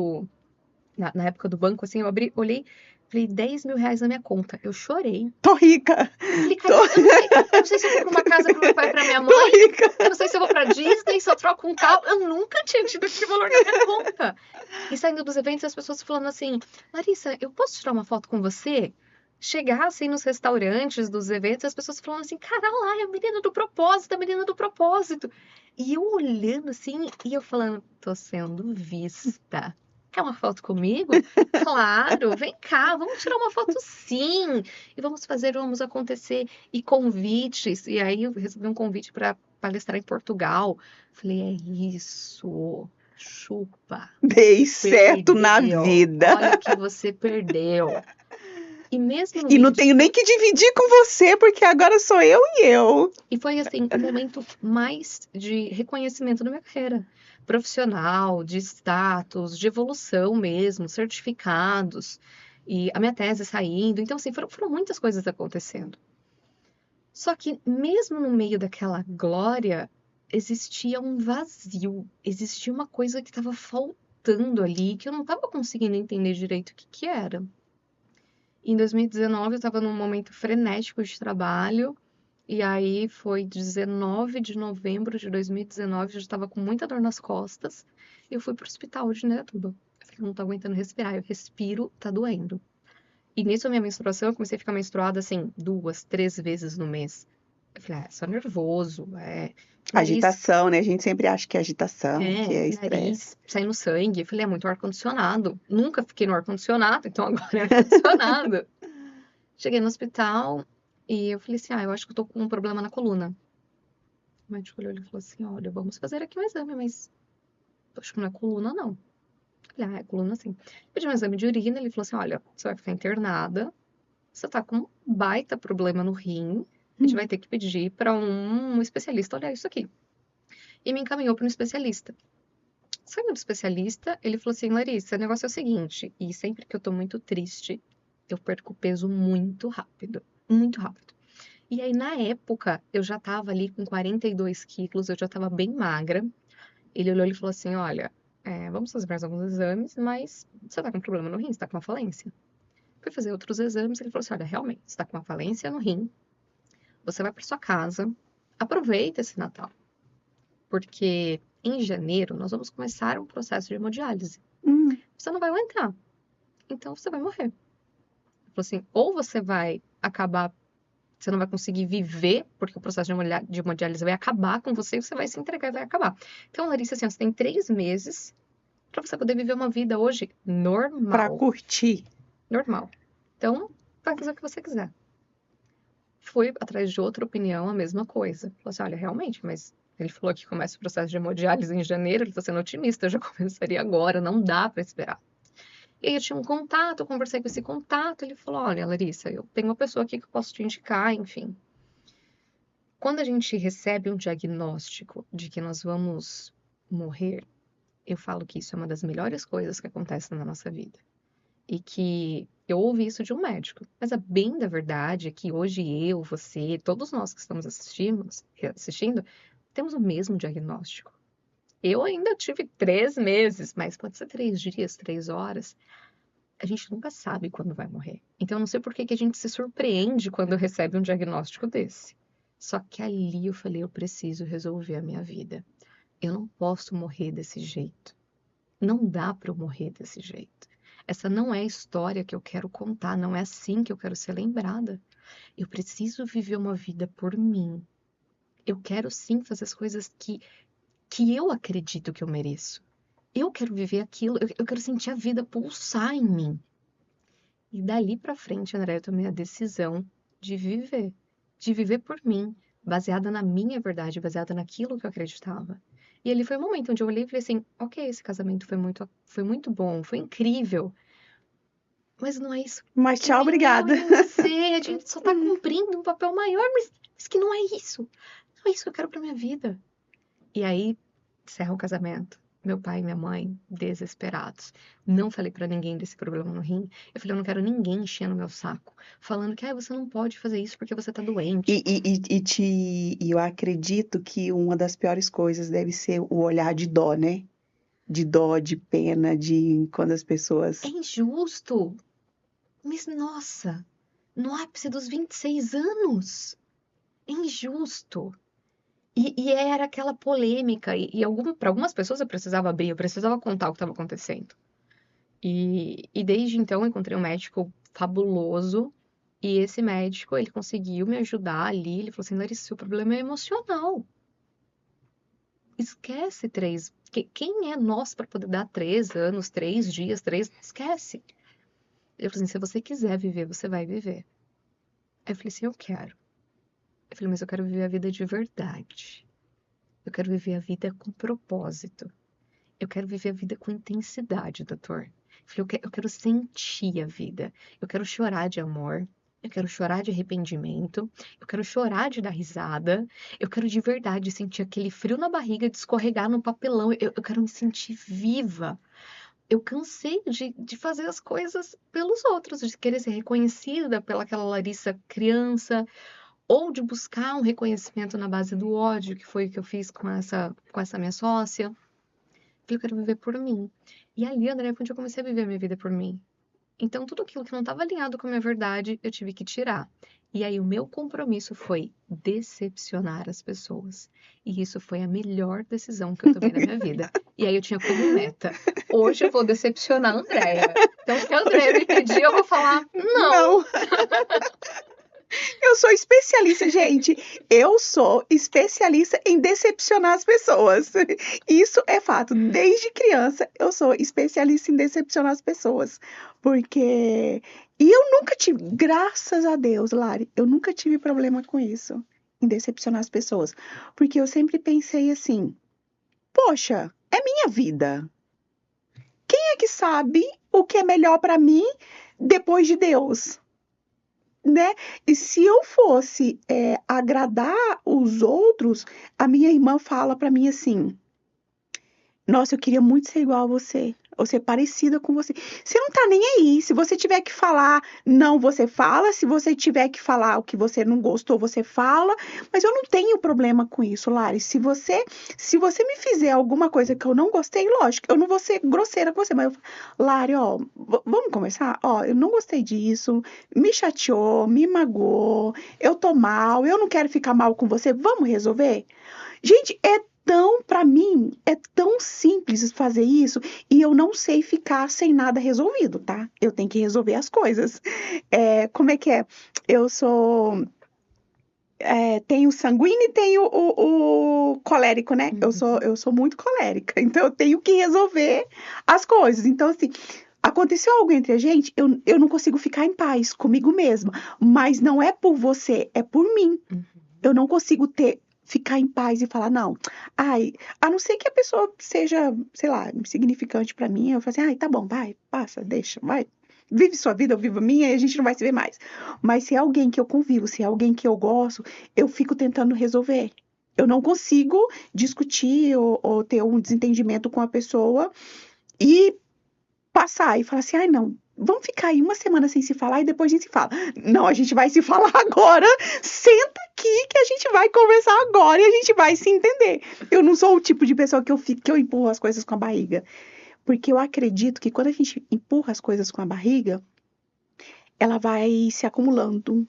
na época do banco, assim, eu abri, olhei, falei, 10 mil reais na minha conta. Eu chorei. Tô rica. Falei, Tô, cara, eu não sei se eu vou pra uma casa pro meu pai e pra minha tô mãe. rica. Eu não sei se eu vou pra Disney, se eu troco um carro. Eu nunca tinha tido esse valor na minha conta. E saindo dos eventos, as pessoas falando assim, Larissa, eu posso tirar uma foto com você? Chegar assim nos restaurantes dos eventos, as pessoas falando assim, cara, lá, é a menina do propósito, a menina do propósito. E eu olhando assim, e eu falando, tô sendo vista. Quer uma foto comigo? Claro, vem cá, vamos tirar uma foto sim. E vamos acontecer. E convites. E aí eu recebi um convite para palestrar em Portugal. Falei, é isso. Chupa. Dei certo na Perdeu. vida. Olha o que você perdeu. E mesmo no E meio não de... tenho nem que dividir com você, porque agora sou eu e eu. E foi assim, o momento mais de reconhecimento da minha carreira profissional, de status, de evolução mesmo, certificados, e a minha tese saindo. Então, assim, foram muitas coisas acontecendo. Só que mesmo no meio daquela glória, existia um vazio, existia uma coisa que estava faltando ali, que eu não estava conseguindo entender direito o que que era. Em 2019, eu estava num momento frenético de trabalho, e aí foi 19 de novembro de 2019, eu já estava com muita dor nas costas, e eu fui pro hospital de Indaiatuba. Eu falei, não tô aguentando respirar, eu respiro, tá doendo. E nisso, a minha menstruação, eu comecei a ficar menstruada, assim, 2, 3 vezes no mês. Eu falei, é só nervoso, nariz, Agitação, né? A gente sempre acha que é agitação, que é estresse. nariz saindo sangue. Eu falei, é muito ar-condicionado. Nunca fiquei no ar-condicionado, então agora é ar-condicionado. Cheguei no hospital e eu falei assim, eu acho que eu tô com um problema na coluna. O médico olhou e falou assim, olha, vamos fazer aqui um exame, mas acho que não é coluna, não. Eu falei, é coluna sim. Pedi um exame de urina, ele falou assim, olha, você vai ficar internada, você tá com um baita problema no rim, a gente vai ter que pedir para um especialista olhar isso aqui. E me encaminhou para um especialista. Saindo do especialista, ele falou assim, Larissa, o negócio é o seguinte, e sempre que eu tô muito triste, eu perco peso muito rápido, muito rápido. E aí, na época, eu já tava ali com 42 quilos, eu já tava bem magra. Ele olhou e falou assim, olha, vamos fazer mais alguns exames, mas você tá com problema no rim, você tá com uma falência. Fui fazer outros exames, ele falou assim, olha, realmente, você tá com uma falência no rim, você vai para sua casa, aproveita esse Natal, porque em janeiro nós vamos começar um processo de hemodiálise. Hum, Você não vai aguentar, então você vai morrer. Ele falou assim, ou você vai acabar, você não vai conseguir viver, porque o processo de hemodiálise vai acabar com você e você vai se entregar e vai acabar. Então, Larissa, assim, você tem 3 meses para você poder viver uma vida hoje pra normal. curtir. Normal. Então, vai fazer o que você quiser. Fui atrás de outra opinião, a mesma coisa. Falou assim, olha, realmente, mas ele falou que começa o processo de hemodiálise em janeiro, ele está sendo otimista, eu já começaria agora, não dá para esperar. E aí eu tinha um contato, eu conversei com esse contato, ele falou, olha, Larissa, eu tenho uma pessoa aqui que eu posso te indicar, enfim. Quando a gente recebe um diagnóstico de que nós vamos morrer, eu falo que isso é uma das melhores coisas que acontecem na nossa vida. E que eu ouvi isso de um médico. Mas a bem da verdade é que hoje eu, você, todos nós que estamos assistindo, temos o mesmo diagnóstico. Eu ainda tive 3 meses, mas pode ser 3 dias, 3 horas. A gente nunca sabe quando vai morrer. Então, eu não sei por que que a gente se surpreende quando recebe um diagnóstico desse. Só que ali eu falei, eu preciso resolver a minha vida. Eu não posso morrer desse jeito. Não dá para eu morrer desse jeito. Essa não é a história que eu quero contar, não é assim que eu quero ser lembrada. Eu preciso viver uma vida por mim. Eu quero sim fazer as coisas que eu acredito que eu mereço. Eu quero viver aquilo, eu quero sentir a vida pulsar em mim. E dali pra frente, André, eu tomei a decisão de viver por mim, baseada na minha verdade, baseada naquilo que eu acreditava. E ali foi o momento onde eu olhei e falei assim, ok, esse casamento foi muito bom, foi incrível, mas não é isso Mas que tchau, nem eu obrigada. e você, a gente só tá cumprindo um papel maior, mas que não é isso. Não é isso que eu quero pra minha vida. E aí, encerra o casamento. Meu pai e minha mãe, desesperados. Não falei pra ninguém desse problema no rim. Eu falei, eu não quero ninguém enchendo meu saco, falando que você não pode fazer isso porque você tá doente. E eu acredito que uma das piores coisas deve ser o olhar de dó, né? De dó, de pena, de quando as É pessoas. injusto. Mas, nossa, no ápice dos 26 anos. É injusto. E era aquela polêmica. Para algumas pessoas eu precisava abrir, eu precisava contar o que estava acontecendo. E desde então eu encontrei um médico fabuloso. E esse médico, ele conseguiu me ajudar ali. Ele falou assim, Larissa, seu problema é emocional. Esquece três. Quem é nós para poder dar 3 anos, 3 dias, três? Esquece. Ele falou assim, se você quiser viver, você vai viver. Aí eu falei assim, eu quero. Eu falei, mas eu quero viver a vida de verdade. Eu quero viver a vida com propósito. Eu quero viver a vida com intensidade, doutor. Eu falei, eu quero sentir a vida. Eu quero chorar de amor. Eu quero chorar de arrependimento. Eu quero chorar de dar risada. Eu quero de verdade sentir aquele frio na barriga de escorregar no papelão. Eu quero me sentir viva. Eu cansei de fazer as coisas pelos outros, de querer ser reconhecida pelaquela Larissa criança, ou de buscar um reconhecimento na base do ódio, que foi o que eu fiz com essa minha sócia. Eu quero viver por mim. E ali, André, foi onde eu comecei a viver a minha vida por mim. Então, tudo aquilo que não estava alinhado com a minha verdade, eu tive que tirar. E aí, o meu compromisso foi decepcionar as pessoas. E isso foi a melhor decisão que eu tomei na minha vida. E aí, eu tinha como meta: hoje eu vou decepcionar a Andréia. Então, o que a Andréia me pedir, eu vou falar: não. Não, eu sou especialista, gente. Eu sou especialista em decepcionar as pessoas. Isso é fato. Desde criança, eu sou especialista em decepcionar as pessoas. Porque. E eu nunca tive, graças a Deus, Lari, eu nunca tive problema com isso, em decepcionar as pessoas. Porque eu sempre pensei assim: poxa, é minha vida. Quem é que sabe o que é melhor para mim depois de Deus? Né? E se eu fosse agradar os outros, a minha irmã fala para mim assim: nossa, eu queria muito ser igual a você. Ou ser parecida com você. Você não tá nem aí. Se você tiver que falar não, você fala. Se você tiver que falar o que você não gostou, você fala. Mas eu não tenho problema com isso, Lari. Se você me fizer alguma coisa que eu não gostei, lógico, eu não vou ser grosseira com você. Mas eu, Lari, ó, vamos conversar? Ó, eu não gostei disso. Me chateou, me magoou. Eu tô mal. Eu não quero ficar mal com você. Vamos resolver? Gente, para mim, é tão simples fazer isso e eu não sei ficar sem nada resolvido, tá? Eu tenho que resolver as coisas. Como é que é? Eu sou. Tenho sanguíneo e tenho o colérico, né? Eu sou muito colérica, então eu tenho que resolver as coisas. Então, assim, aconteceu algo entre a gente, eu não consigo ficar em paz comigo mesma. Mas não é por você, é por mim. Eu não consigo ficar em paz e falar, não, ai, a não ser que a pessoa seja, sei lá, insignificante pra mim, eu falo assim, ai, tá bom, vai, passa, deixa, vai, vive sua vida, eu vivo a minha e a gente não vai se ver mais. Mas se é alguém que eu convivo, se é alguém que eu gosto, eu fico tentando resolver. Eu não consigo discutir ou ter um desentendimento com a pessoa e passar e falar assim, ai não, vamos ficar aí uma semana sem se falar e depois a gente se fala. Não, a gente vai se falar agora, senta aqui que a gente vai conversar agora e a gente vai se entender. Eu não sou o tipo de pessoa que eu empurro as coisas com a barriga, porque eu acredito que quando a gente empurra as coisas com a barriga, ela vai se acumulando.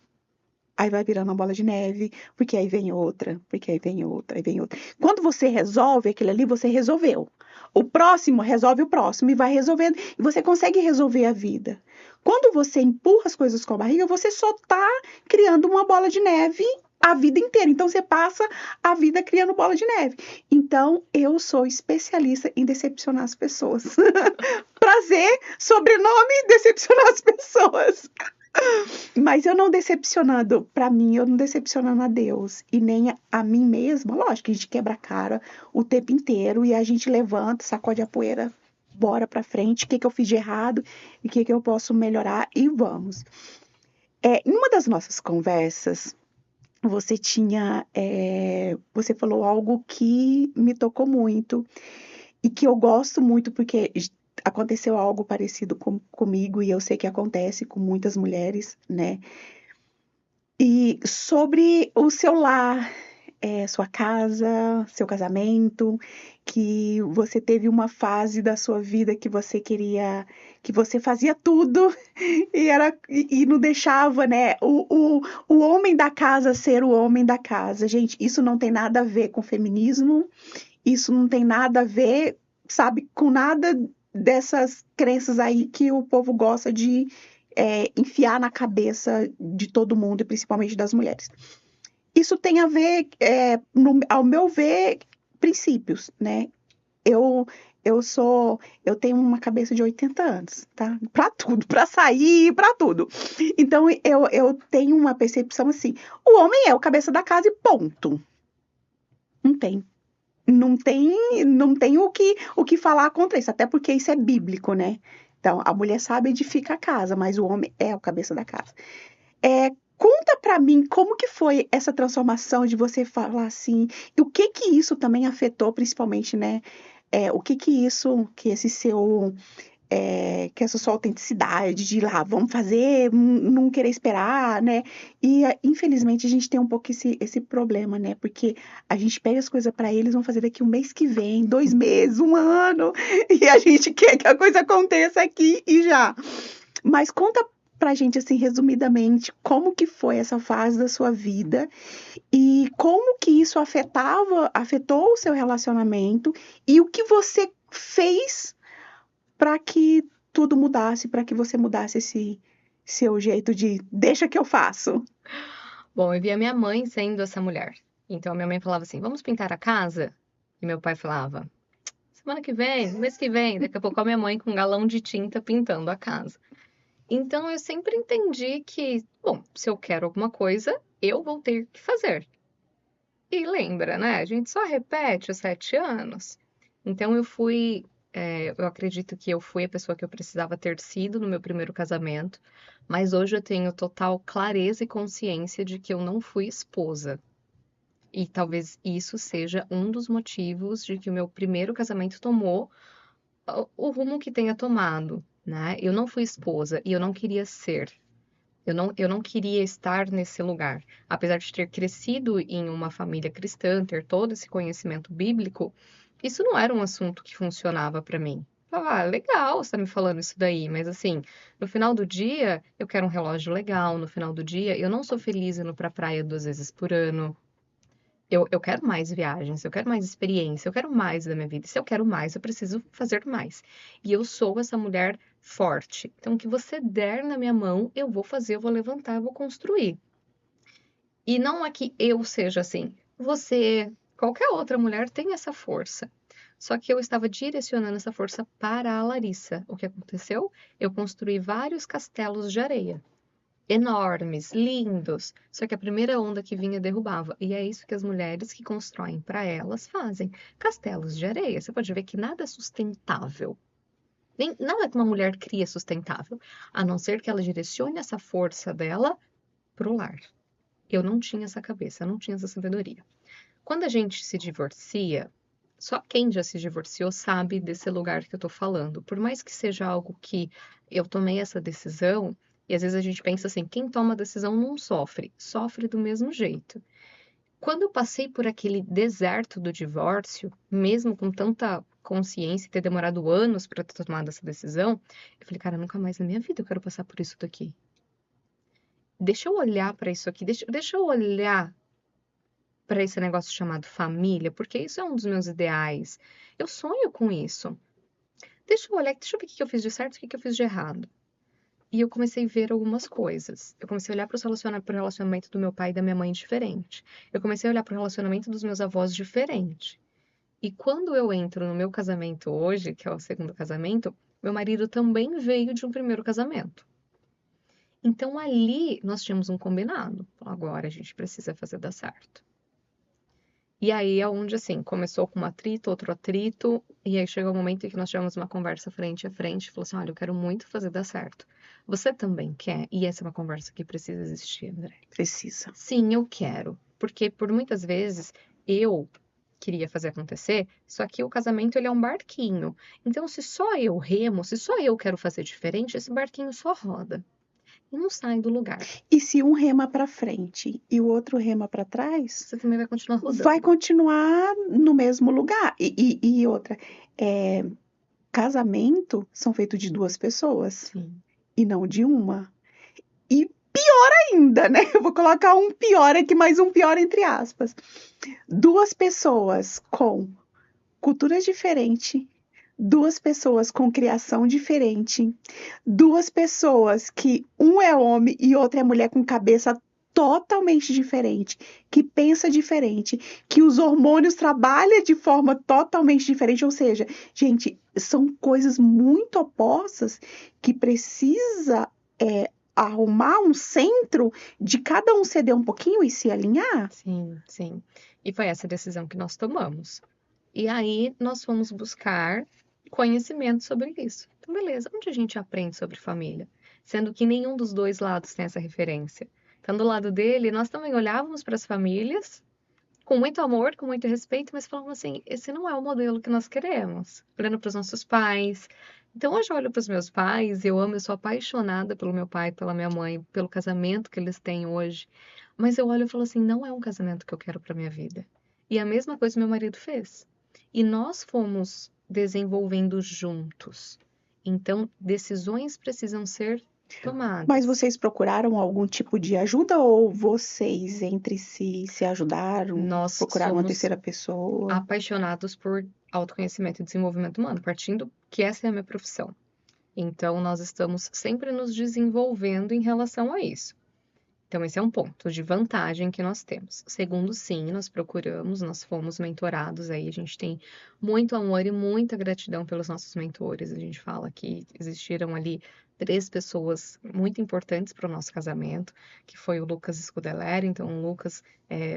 Aí vai virando uma bola de neve, porque aí vem outra, porque aí vem outra, aí vem outra. Quando você resolve aquilo ali, você resolveu. O próximo resolve o próximo e vai resolvendo, e você consegue resolver a vida. Quando você empurra as coisas com a barriga, você só está criando uma bola de neve a vida inteira. Então você passa a vida criando bola de neve. Então eu sou especialista em decepcionar as pessoas. Prazer, sobrenome, decepcionar as pessoas. Mas eu não decepcionando, pra mim, eu não decepcionando a Deus e nem a mim mesma. Lógico que a gente quebra a cara o tempo inteiro e a gente levanta, sacode a poeira, bora pra frente. O que que eu fiz de errado e o que que eu posso melhorar e vamos. Em uma das nossas conversas, você falou algo que me tocou muito e que eu gosto muito porque aconteceu algo parecido comigo e eu sei que acontece com muitas mulheres, né? E sobre o seu lar, sua casa, seu casamento, que você teve uma fase da sua vida que você queria, que você fazia tudo e não deixava, né, o homem da casa ser o homem da casa. Gente, isso não tem nada a ver com feminismo, isso não tem nada a ver, sabe, com nada dessas crenças aí que o povo gosta de enfiar na cabeça de todo mundo, e principalmente das mulheres. Isso tem a ver, ao meu ver, princípios, né? Eu, eu tenho uma cabeça de 80 anos, tá? Pra tudo, pra sair, pra tudo. Então, eu tenho uma percepção assim: o homem é o cabeça da casa e ponto. Não tem. Não tem o que falar contra isso, até porque isso é bíblico, né? Então, a mulher sabe edifica a casa, mas o homem é o cabeça da casa. Conta pra mim como que foi essa transformação de você falar assim, e o que que isso também afetou, principalmente, né? O que que isso, que esse seu, que essa sua autenticidade de ir lá, vamos fazer, não querer esperar, né? E infelizmente a gente tem um pouco esse problema, né? Porque a gente pega as coisas pra eles, vão fazer daqui um mês que vem, 2 meses, um ano, e a gente quer que a coisa aconteça aqui e já. Mas conta pra gente, assim, resumidamente, como que foi essa fase da sua vida e como que isso afetou o seu relacionamento e o que você fez para que tudo mudasse, para que você mudasse esse seu jeito de deixa que eu faço. Bom, eu via minha mãe sendo essa mulher. Então, minha mãe falava assim: vamos pintar a casa? E meu pai falava: semana que vem, mês que vem. Daqui a pouco a minha mãe com um galão de tinta pintando a casa. Então, eu sempre entendi que, bom, se eu quero alguma coisa, eu vou ter que fazer. E lembra, né? A gente só repete os 7 anos. Então, eu acredito que eu fui a pessoa que eu precisava ter sido no meu primeiro casamento, mas hoje eu tenho total clareza e consciência de que eu não fui esposa. E talvez isso seja um dos motivos de que o meu primeiro casamento tomou o rumo que tenha tomado, né? Eu não fui esposa e eu não queria ser. Eu não queria estar nesse lugar. Apesar de ter crescido em uma família cristã, ter todo esse conhecimento bíblico, isso não era um assunto que funcionava para mim. Ah, legal, você tá me falando isso daí, mas assim, no final do dia, eu quero um relógio legal, no final do dia, eu não sou feliz indo pra praia 2 vezes por ano. Eu quero mais viagens, eu quero mais experiência, eu quero mais da minha vida. E se eu quero mais, eu preciso fazer mais. E eu sou essa mulher forte. Então, o que você der na minha mão, eu vou fazer, eu vou levantar, eu vou construir. E não é que eu seja assim. Você, qualquer outra mulher tem essa força. Só que eu estava direcionando essa força para a Larissa. O que aconteceu? Eu construí vários castelos de areia enormes, lindos, só que a primeira onda que vinha derrubava. E é isso que as mulheres que constroem para elas fazem. Castelos de areia. Você pode ver que nada é sustentável. Nem nada que uma mulher cria é sustentável, a não ser que ela direcione essa força dela para o lar. Eu não tinha essa cabeça, eu não tinha essa sabedoria. Quando a gente se divorcia, só quem já se divorciou sabe desse lugar que eu tô falando. Por mais que seja algo que eu tomei essa decisão, e às vezes a gente pensa assim, quem toma a decisão não sofre, sofre do mesmo jeito. Quando eu passei por aquele deserto do divórcio, mesmo com tanta consciência e ter demorado anos para ter tomado essa decisão, eu falei, cara, nunca mais na minha vida eu quero passar por isso daqui. Deixa eu olhar para isso aqui, deixa eu olhar para esse negócio chamado família, porque isso é um dos meus ideais. Eu sonho com isso. Deixa eu olhar, deixa eu ver o que eu fiz de certo e o que eu fiz de errado. E eu comecei a ver algumas coisas. Eu comecei a olhar para o relacionamento do meu pai e da minha mãe diferente. Eu comecei a olhar para o relacionamento dos meus avós diferente. E quando eu entro no meu casamento hoje, que é o segundo casamento, meu marido também veio de um primeiro casamento. Então ali nós tínhamos um combinado. Agora a gente precisa fazer dar certo. E aí é onde, assim, começou com um atrito, outro atrito, e aí chegou o momento em que nós tivemos uma conversa frente a frente, falou assim, olha, eu quero muito fazer dar certo. Você também quer? E essa é uma conversa que precisa existir, André. Precisa. Sim, eu quero. Porque por muitas vezes eu queria fazer acontecer, só que o casamento ele é um barquinho. Então, se só eu remo, se só eu quero fazer diferente, esse barquinho só roda e não sai do lugar. E se um rema para frente e o outro rema para trás, Você também vai continuar vai rodando. continuar no mesmo lugar. E outra, casamento são feitos de duas pessoas Sim. e não de uma. E pior ainda, né? Eu vou colocar um pior aqui, mais um pior entre aspas. Duas pessoas com culturas diferentes, duas pessoas com criação diferente, duas pessoas que um é homem e outra é mulher com cabeça totalmente diferente, que pensa diferente, que os hormônios trabalham de forma totalmente diferente, ou seja, gente, são coisas muito opostas que precisa arrumar um centro de cada um ceder um pouquinho e se alinhar. Sim, sim. E foi essa decisão que nós tomamos. E aí nós fomos buscar conhecimento sobre isso. Então, beleza, onde a gente aprende sobre família? Sendo que nenhum dos dois lados tem essa referência. Então, do lado dele, nós também olhávamos para as famílias com muito amor, com muito respeito, mas falávamos assim: esse não é o modelo que nós queremos. Olhando para os nossos pais. Então, hoje eu olho para os meus pais, eu amo, eu sou apaixonada pelo meu pai, pela minha mãe, pelo casamento que eles têm hoje. Mas eu olho e falo assim: não é um casamento que eu quero para minha vida. E a mesma coisa meu marido fez. E nós fomos desenvolvendo juntos. Então, decisões precisam ser tomadas. Mas vocês procuraram algum tipo de ajuda ou vocês entre si se ajudaram? Nós Procuraram uma somos terceira pessoa? apaixonados por autoconhecimento e desenvolvimento humano, partindo que essa é a minha profissão. Então, nós estamos sempre nos desenvolvendo em relação a isso. Então, esse é um ponto de vantagem que nós temos. Segundo, sim, nós procuramos, nós fomos mentorados aí, a gente tem muito amor e muita gratidão pelos nossos mentores. A gente fala que existiram ali 3 pessoas muito importantes para o nosso casamento, que foi o Lucas Scudeleri. Então, o Lucas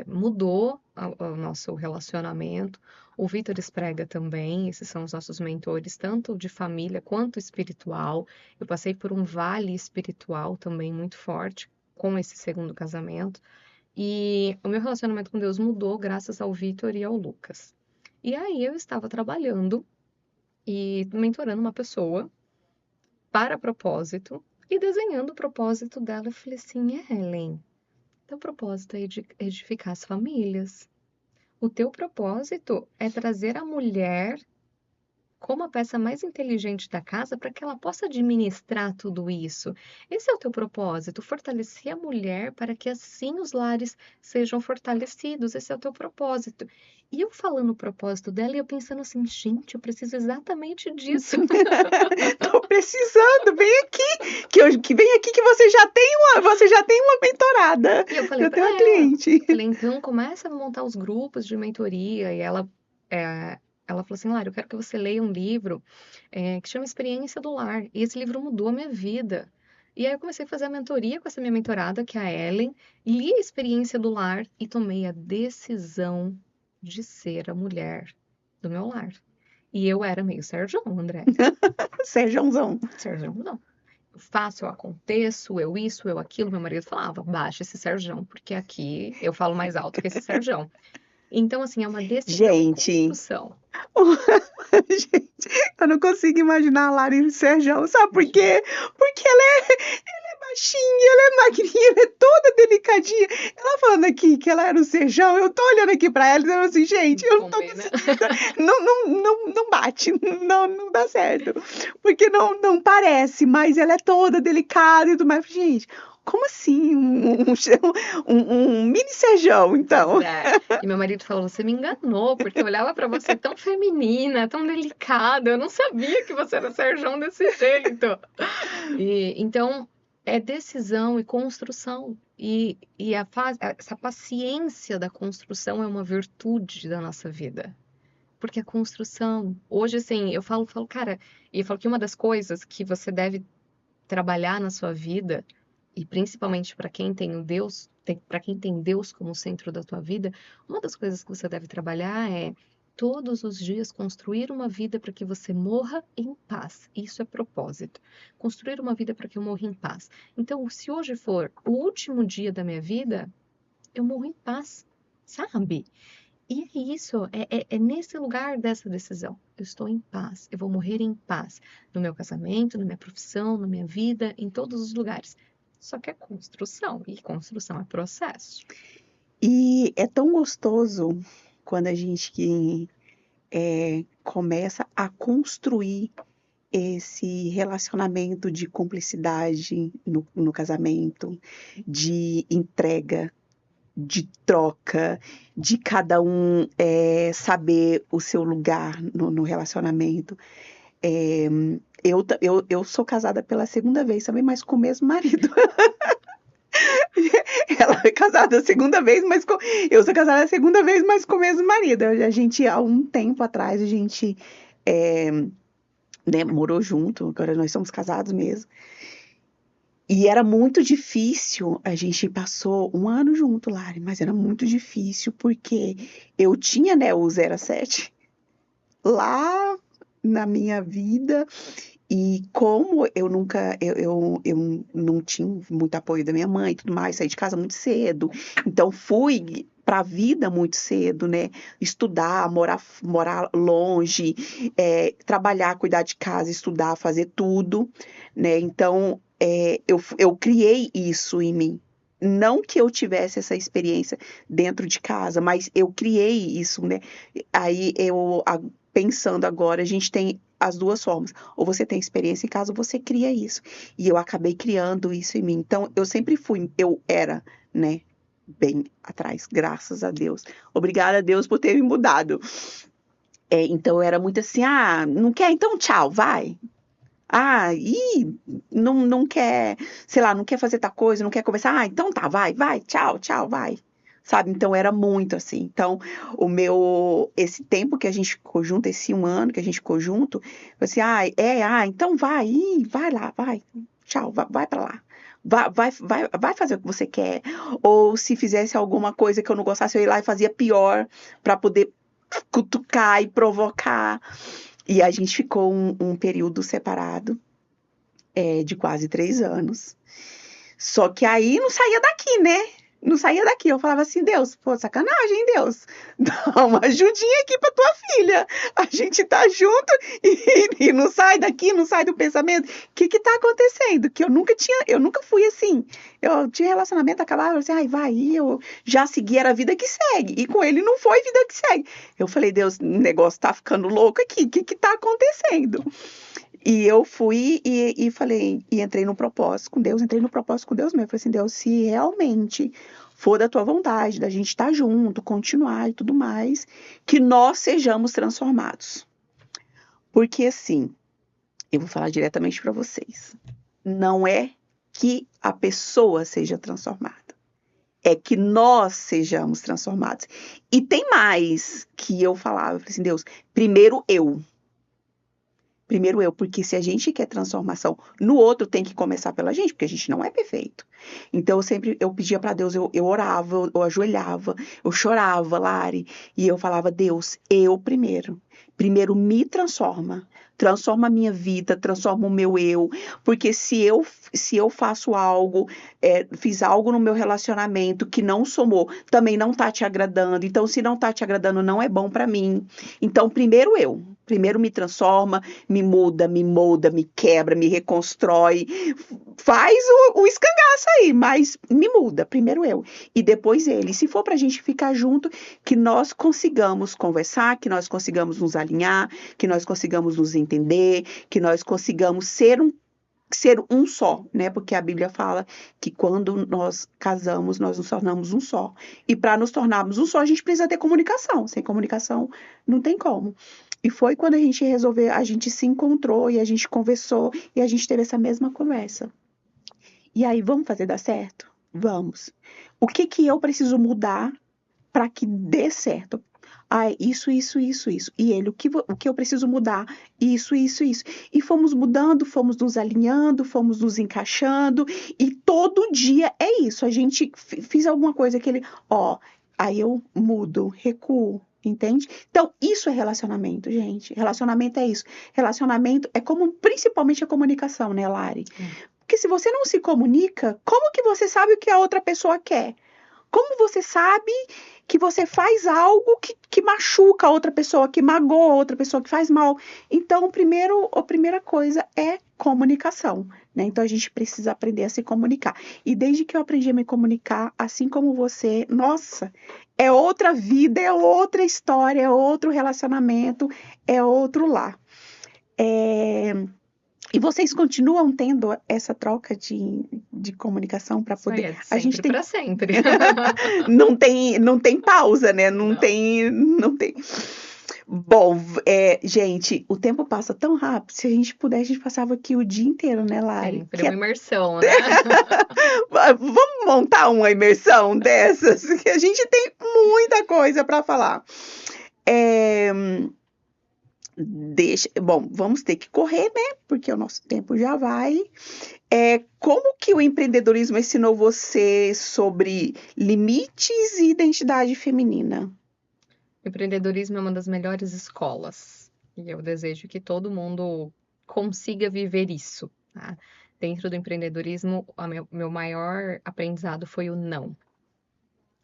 mudou o nosso relacionamento. O Vitor Esprega também, esses são os nossos mentores, tanto de família quanto espiritual. Eu passei por um vale espiritual também muito forte com esse segundo casamento. E o meu relacionamento com Deus mudou graças ao Vitor e ao Lucas. E aí eu estava trabalhando e mentorando uma pessoa para propósito e desenhando o propósito dela. Eu falei assim: Ellen, teu propósito é edificar as famílias. O teu propósito é trazer a mulher como a peça mais inteligente da casa para que ela possa administrar tudo isso. Esse é o teu propósito, fortalecer a mulher para que assim os lares sejam fortalecidos. Esse é o teu propósito. E eu falando o propósito dela e eu pensando assim: gente, eu preciso exatamente disso. Tô precisando, vem aqui, que vem aqui que você já tem uma mentorada. E eu falei Já tem para uma ela, cliente. falei, então começa a montar os grupos de mentoria. E ela falou assim: Lara, eu quero que você leia um livro que chama Experiência do Lar. E esse livro mudou a minha vida. E aí eu comecei a fazer a mentoria com essa minha mentorada, que é a Ellen, li a Experiência do Lar e tomei a decisão de ser a mulher do meu lar. E eu era meio Serjão, André. Sérgioozão. Serjão, não. Eu faço, eu aconteço, eu isso, eu aquilo. Meu marido falava: baixa esse Serjão, porque aqui eu falo mais alto que esse Serjão. Então, assim, é uma decisão em Gente, construção. gente, eu não consigo imaginar a Lara e o Sérgio, sabe por quê? Porque ela é baixinha, ela é magrinha, ela é toda delicadinha. Ela falando aqui que ela era o Sérgio, eu tô olhando aqui pra ela e dizendo assim, gente, eu não tô Combina. conseguindo, não bate, não dá certo. Porque não parece, mas ela é toda delicada e tudo mais. Gente, como assim um mini Sérgio, então? E meu marido falou: você me enganou, porque eu olhava pra você tão feminina, tão delicada, eu não sabia que você era Serjão desse jeito. Então, é decisão e construção. Essa paciência da construção é uma virtude da nossa vida. Porque a construção, hoje, assim, eu falo, cara, e eu falo que uma das coisas que você deve trabalhar na sua vida, e principalmente para quem tem o Deus, para quem tem Deus como centro da tua vida, uma das coisas que você deve trabalhar é todos os dias construir uma vida para que você morra em paz. Isso é propósito. Construir uma vida para que eu morra em paz. Então, se hoje for o último dia da minha vida, eu morro em paz, sabe? E é isso, é nesse lugar dessa decisão. Eu estou em paz, eu vou morrer em paz. No meu casamento, na minha profissão, na minha vida, em todos os lugares. Só que é construção, e construção é processo. E é tão gostoso quando a gente começa a construir esse relacionamento de cumplicidade no casamento, de entrega, de troca, de cada um saber o seu lugar no relacionamento. É, eu sou casada pela segunda vez também, mas com o mesmo marido. Ela é casada a segunda vez, eu sou casada a segunda vez, mas com o mesmo marido. A gente, há um tempo atrás, a gente é, né, morou junto, agora nós somos casados mesmo. E era muito difícil, a gente passou um ano junto, Lari, mas era muito difícil porque eu tinha, né, o 0 a 7 lá na minha vida. E como eu não tinha muito apoio da minha mãe e tudo mais, saí de casa muito cedo, então fui para a vida muito cedo, né? Estudar, morar longe, trabalhar, cuidar de casa, estudar, fazer tudo, né? Então eu criei isso em mim. Não que eu tivesse essa experiência dentro de casa, mas eu criei isso, né? Aí pensando agora, a gente tem as duas formas. Ou você tem experiência em casa, ou você cria isso. E eu acabei criando isso em mim. Então, eu era, né, bem atrás, graças a Deus. Obrigada a Deus por ter me mudado. Então, eu era muito assim, não quer? Então, tchau, vai. Não quer, sei lá, não quer fazer tal coisa, não quer conversar. Então tá, vai, tchau, tchau, vai. Sabe? Então era muito assim. Então, esse tempo que a gente ficou junto, esse um ano que a gente ficou junto, eu assim, então vai, vai lá, vai, tchau, vai pra lá. Vai fazer o que você quer. Ou se fizesse alguma coisa que eu não gostasse, eu ia lá e fazia pior pra poder cutucar e provocar. E a gente ficou um período separado, de quase 3 anos. Só que aí não saía daqui, né? Não saía daqui. Eu falava assim, Deus, pô, sacanagem, Deus. Dá uma ajudinha aqui pra tua filha. A gente tá junto e não sai daqui, não sai do pensamento. O que tá acontecendo? Que eu nunca fui assim. Eu tinha relacionamento, acabava assim, vai, e eu já segui, era a vida que segue. E com ele não foi vida que segue. Eu falei, Deus, o negócio tá ficando louco aqui. O que tá acontecendo? E eu fui e falei, e entrei no propósito com Deus mesmo. Eu falei assim, Deus, se realmente for da tua vontade, da gente estar junto, continuar e tudo mais, que nós sejamos transformados. Porque assim, eu vou falar diretamente para vocês, não é que a pessoa seja transformada, é que nós sejamos transformados. E tem mais que eu falei assim, Deus, primeiro eu, porque se a gente quer transformação no outro, tem que começar pela gente, porque a gente não é perfeito. Então, eu pedia para Deus, eu orava, eu ajoelhava, eu chorava, Lari, e eu falava, Deus, eu primeiro me transforma a minha vida, transforma o meu eu, porque se eu faço algo, fiz algo no meu relacionamento que não somou, também não tá te agradando, então se não tá te agradando, não é bom para mim. Então, primeiro me transforma, me muda, me molda, me quebra, me reconstrói, faz o escangaço aí, mas me muda, primeiro eu, e depois ele. Se for pra gente ficar junto, que nós consigamos conversar, que nós consigamos nos alinhar, que nós consigamos nos entender, que nós consigamos ser um só, né? Porque a Bíblia fala que quando nós casamos, nós nos tornamos um só. E para nos tornarmos um só, a gente precisa ter comunicação. Sem comunicação, não tem como. E foi quando a gente resolveu, a gente se encontrou e a gente conversou e a gente teve essa mesma conversa. E aí, vamos fazer dar certo? Vamos. O que eu preciso mudar para que dê certo? Isso. E ele, o que eu preciso mudar? Isso. E fomos mudando, fomos nos alinhando, fomos nos encaixando. E todo dia é isso. A gente fiz alguma coisa que ele, aí eu mudo, recuo. Entende? Então, isso é relacionamento, gente. Relacionamento é isso. Relacionamento é principalmente a comunicação, né, Lari? Porque se você não se comunica, como que você sabe o que a outra pessoa quer? Como você sabe que você faz algo que machuca a outra pessoa, que magoa a outra pessoa, que faz mal? Então, a primeira coisa é comunicação, né? Então, a gente precisa aprender a se comunicar. E desde que eu aprendi a me comunicar, assim como você, nossa, é outra vida, é outra história, é outro relacionamento, é outro lar. E vocês continuam tendo essa troca de comunicação para Isso aí poder. é de A gente sempre tem. para sempre. Não tem pausa, né? Não Não. tem. Não tem. Bom, gente, o tempo passa tão rápido. Se a gente puder, a gente passava aqui o dia inteiro, né, Lari? Sempre uma imersão, né? Vamos montar uma imersão dessas, que a gente tem muita coisa para falar. É, Bom, vamos ter que correr, né? Porque o nosso tempo já vai. Como que o empreendedorismo ensinou você sobre limites e identidade feminina? Empreendedorismo é uma das melhores escolas. E eu desejo que todo mundo consiga viver isso, tá? Dentro do empreendedorismo, meu maior aprendizado foi o não.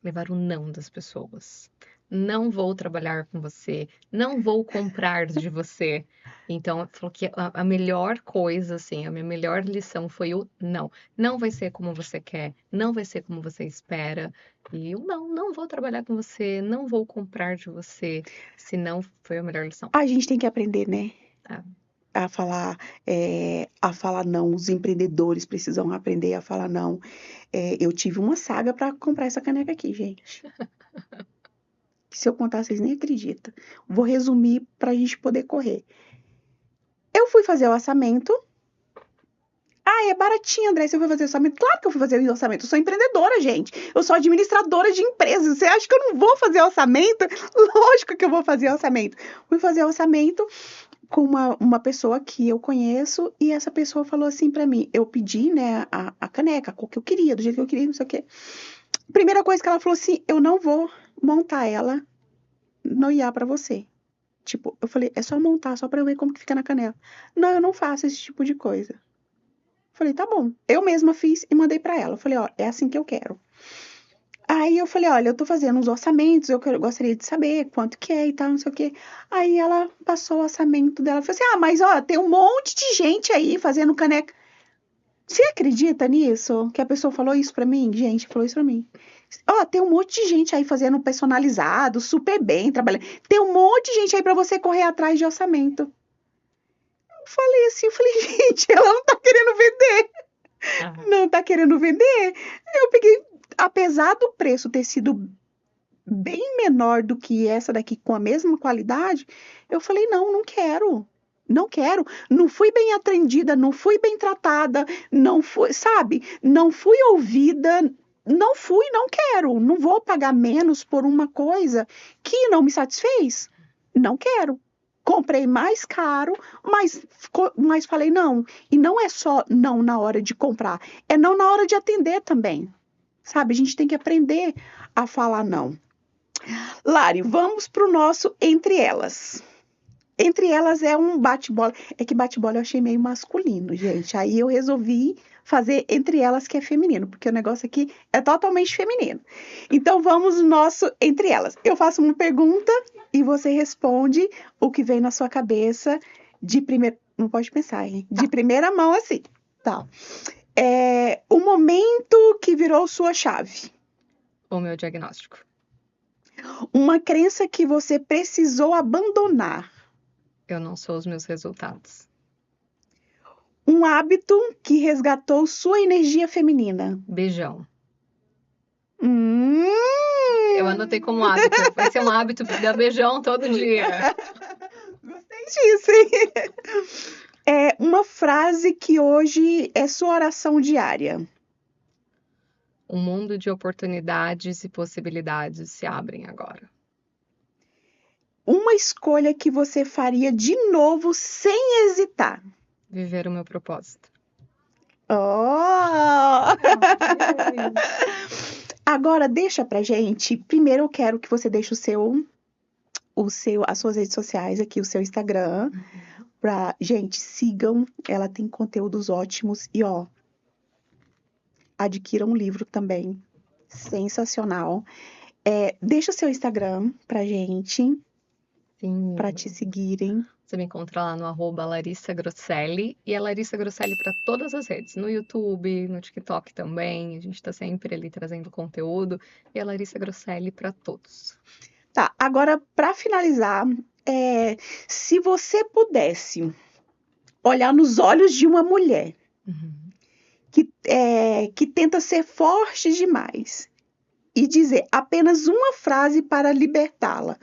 Levar o não das pessoas. Não vou trabalhar com você, não vou comprar de você. Então, falou que a melhor coisa, assim, a minha melhor lição foi o não. Não vai ser como você quer, não vai ser como você espera. E o não vou trabalhar com você, não vou comprar de você. Se não, foi a melhor lição. A gente tem que aprender, né? Tá? A falar não. Os empreendedores precisam aprender a falar não. Eu tive uma saga para comprar essa caneca aqui, gente. Se eu contar, vocês nem acreditam. Vou resumir para a gente poder correr. Eu fui fazer o orçamento. É baratinho, André. Você foi fazer orçamento? Claro que eu fui fazer o orçamento. Eu sou empreendedora, gente. Eu sou administradora de empresas. Você acha que eu não vou fazer orçamento? Lógico que eu vou fazer orçamento. Fui fazer orçamento com uma pessoa que eu conheço e essa pessoa falou assim pra mim. Eu pedi, né, a caneca, a cor que eu queria, do jeito que eu queria, não sei o quê. Primeira coisa que ela falou assim: eu não vou montar ela no IA pra você. Tipo, eu falei: é só montar, só pra eu ver como que fica na canela. Não, eu não faço esse tipo de coisa. Falei, tá bom. Eu mesma fiz e mandei pra ela. Eu falei, ó, é assim que eu quero. Aí eu falei, olha, eu tô fazendo uns orçamentos, gostaria de saber quanto que é e tal, não sei o quê. Aí ela passou o orçamento dela, falou assim, mas ó, tem um monte de gente aí fazendo caneca. Você acredita nisso? Que a pessoa falou isso pra mim? Gente, falou isso pra mim. Ó, tem um monte de gente aí fazendo personalizado, super bem, trabalhando. Tem um monte de gente aí pra você correr atrás de orçamento. Eu falei assim, gente, ela não tá querendo vender. Não tá querendo vender. Eu peguei, apesar do preço ter sido bem menor do que essa daqui com a mesma qualidade, eu falei, não quero. Não quero. Não fui bem atendida, não fui bem tratada, não fui, sabe? Não fui ouvida, não quero. Não vou pagar menos por uma coisa que não me satisfez. Não quero. Comprei mais caro, mas falei não. E não é só não na hora de comprar, é não na hora de atender também. Sabe? A gente tem que aprender a falar não. Lari, vamos para o nosso Entre Elas. Entre Elas é um bate-bola. É que bate-bola eu achei meio masculino, gente. Aí eu resolvi fazer Entre Elas, que é feminino, porque o negócio aqui é totalmente feminino. Então vamos no nosso Entre Elas. Eu faço uma pergunta e você responde o que vem na sua cabeça de primeira. Não pode pensar, hein? De primeira mão, assim. Tá. O momento que virou sua chave. O meu diagnóstico. Uma crença que você precisou abandonar. Eu não sou os meus resultados. Um hábito que resgatou sua energia feminina. Beijão. Hum. Eu anotei como hábito. Vai ser um hábito dar beijão todo dia. Gostei disso, hein? Uma frase que hoje é sua oração diária. Um mundo de oportunidades e possibilidades se abrem agora. Uma escolha que você faria de novo sem hesitar. Viver o meu propósito. Oh! Agora deixa pra gente. Primeiro eu quero que você deixe as suas redes sociais aqui, o seu Instagram. Gente, sigam. Ela tem conteúdos ótimos. E ó, adquiram um livro também. Sensacional. Deixa o seu Instagram pra gente, Sim, pra te seguirem. você me encontra lá no @Larissa Grosselli e é Larissa Grosselli para todas as redes, no YouTube, no TikTok também. A gente está sempre ali trazendo conteúdo e é Larissa Grosselli para todos. Tá, agora pra finalizar, se você pudesse olhar nos olhos de uma mulher Uhum. que tenta ser forte demais e dizer apenas uma frase para libertá-la,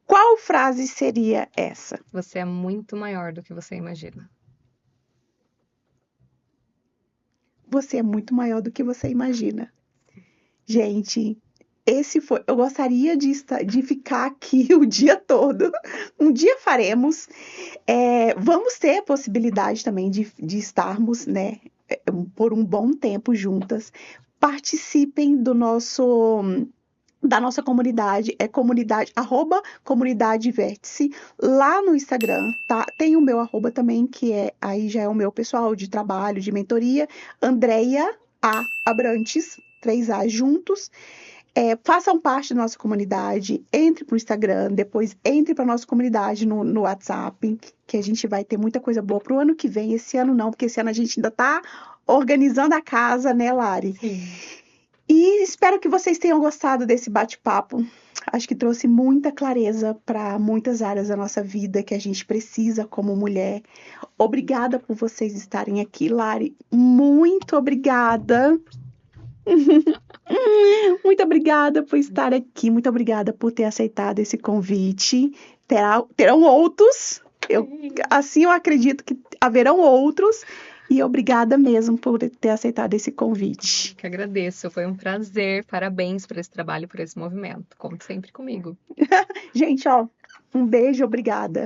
qual frase seria essa? Você é muito maior do que você imagina. Você é muito maior do que você imagina. Gente, esse foi. Eu gostaria de ficar aqui o dia todo. Um dia faremos. Vamos ter a possibilidade também de estarmos, né, por um bom tempo juntas. Participem da nossa comunidade, comunidade, @comunidade vértice, lá no Instagram, tá? Tem o meu arroba também, aí já é o meu pessoal de trabalho, de mentoria, Andreia A. Abrantes, 3A juntos. Façam parte da nossa comunidade, entre para o Instagram, depois entre para a nossa comunidade no WhatsApp, que a gente vai ter muita coisa boa para o ano que vem. Esse ano não, porque esse ano a gente ainda está organizando a casa, né, Lari? Sim. E espero que vocês tenham gostado desse bate-papo. Acho que trouxe muita clareza para muitas áreas da nossa vida que a gente precisa como mulher. Obrigada por vocês estarem aqui, Lari. Muito obrigada. Muito obrigada por estar aqui. Muito obrigada por ter aceitado esse convite. Terão outros. Assim eu acredito que haverão outros. E obrigada mesmo por ter aceitado esse convite. Que agradeço, foi um prazer. Parabéns por esse trabalho, por esse movimento. Conte sempre comigo. Gente, ó, um beijo, obrigada.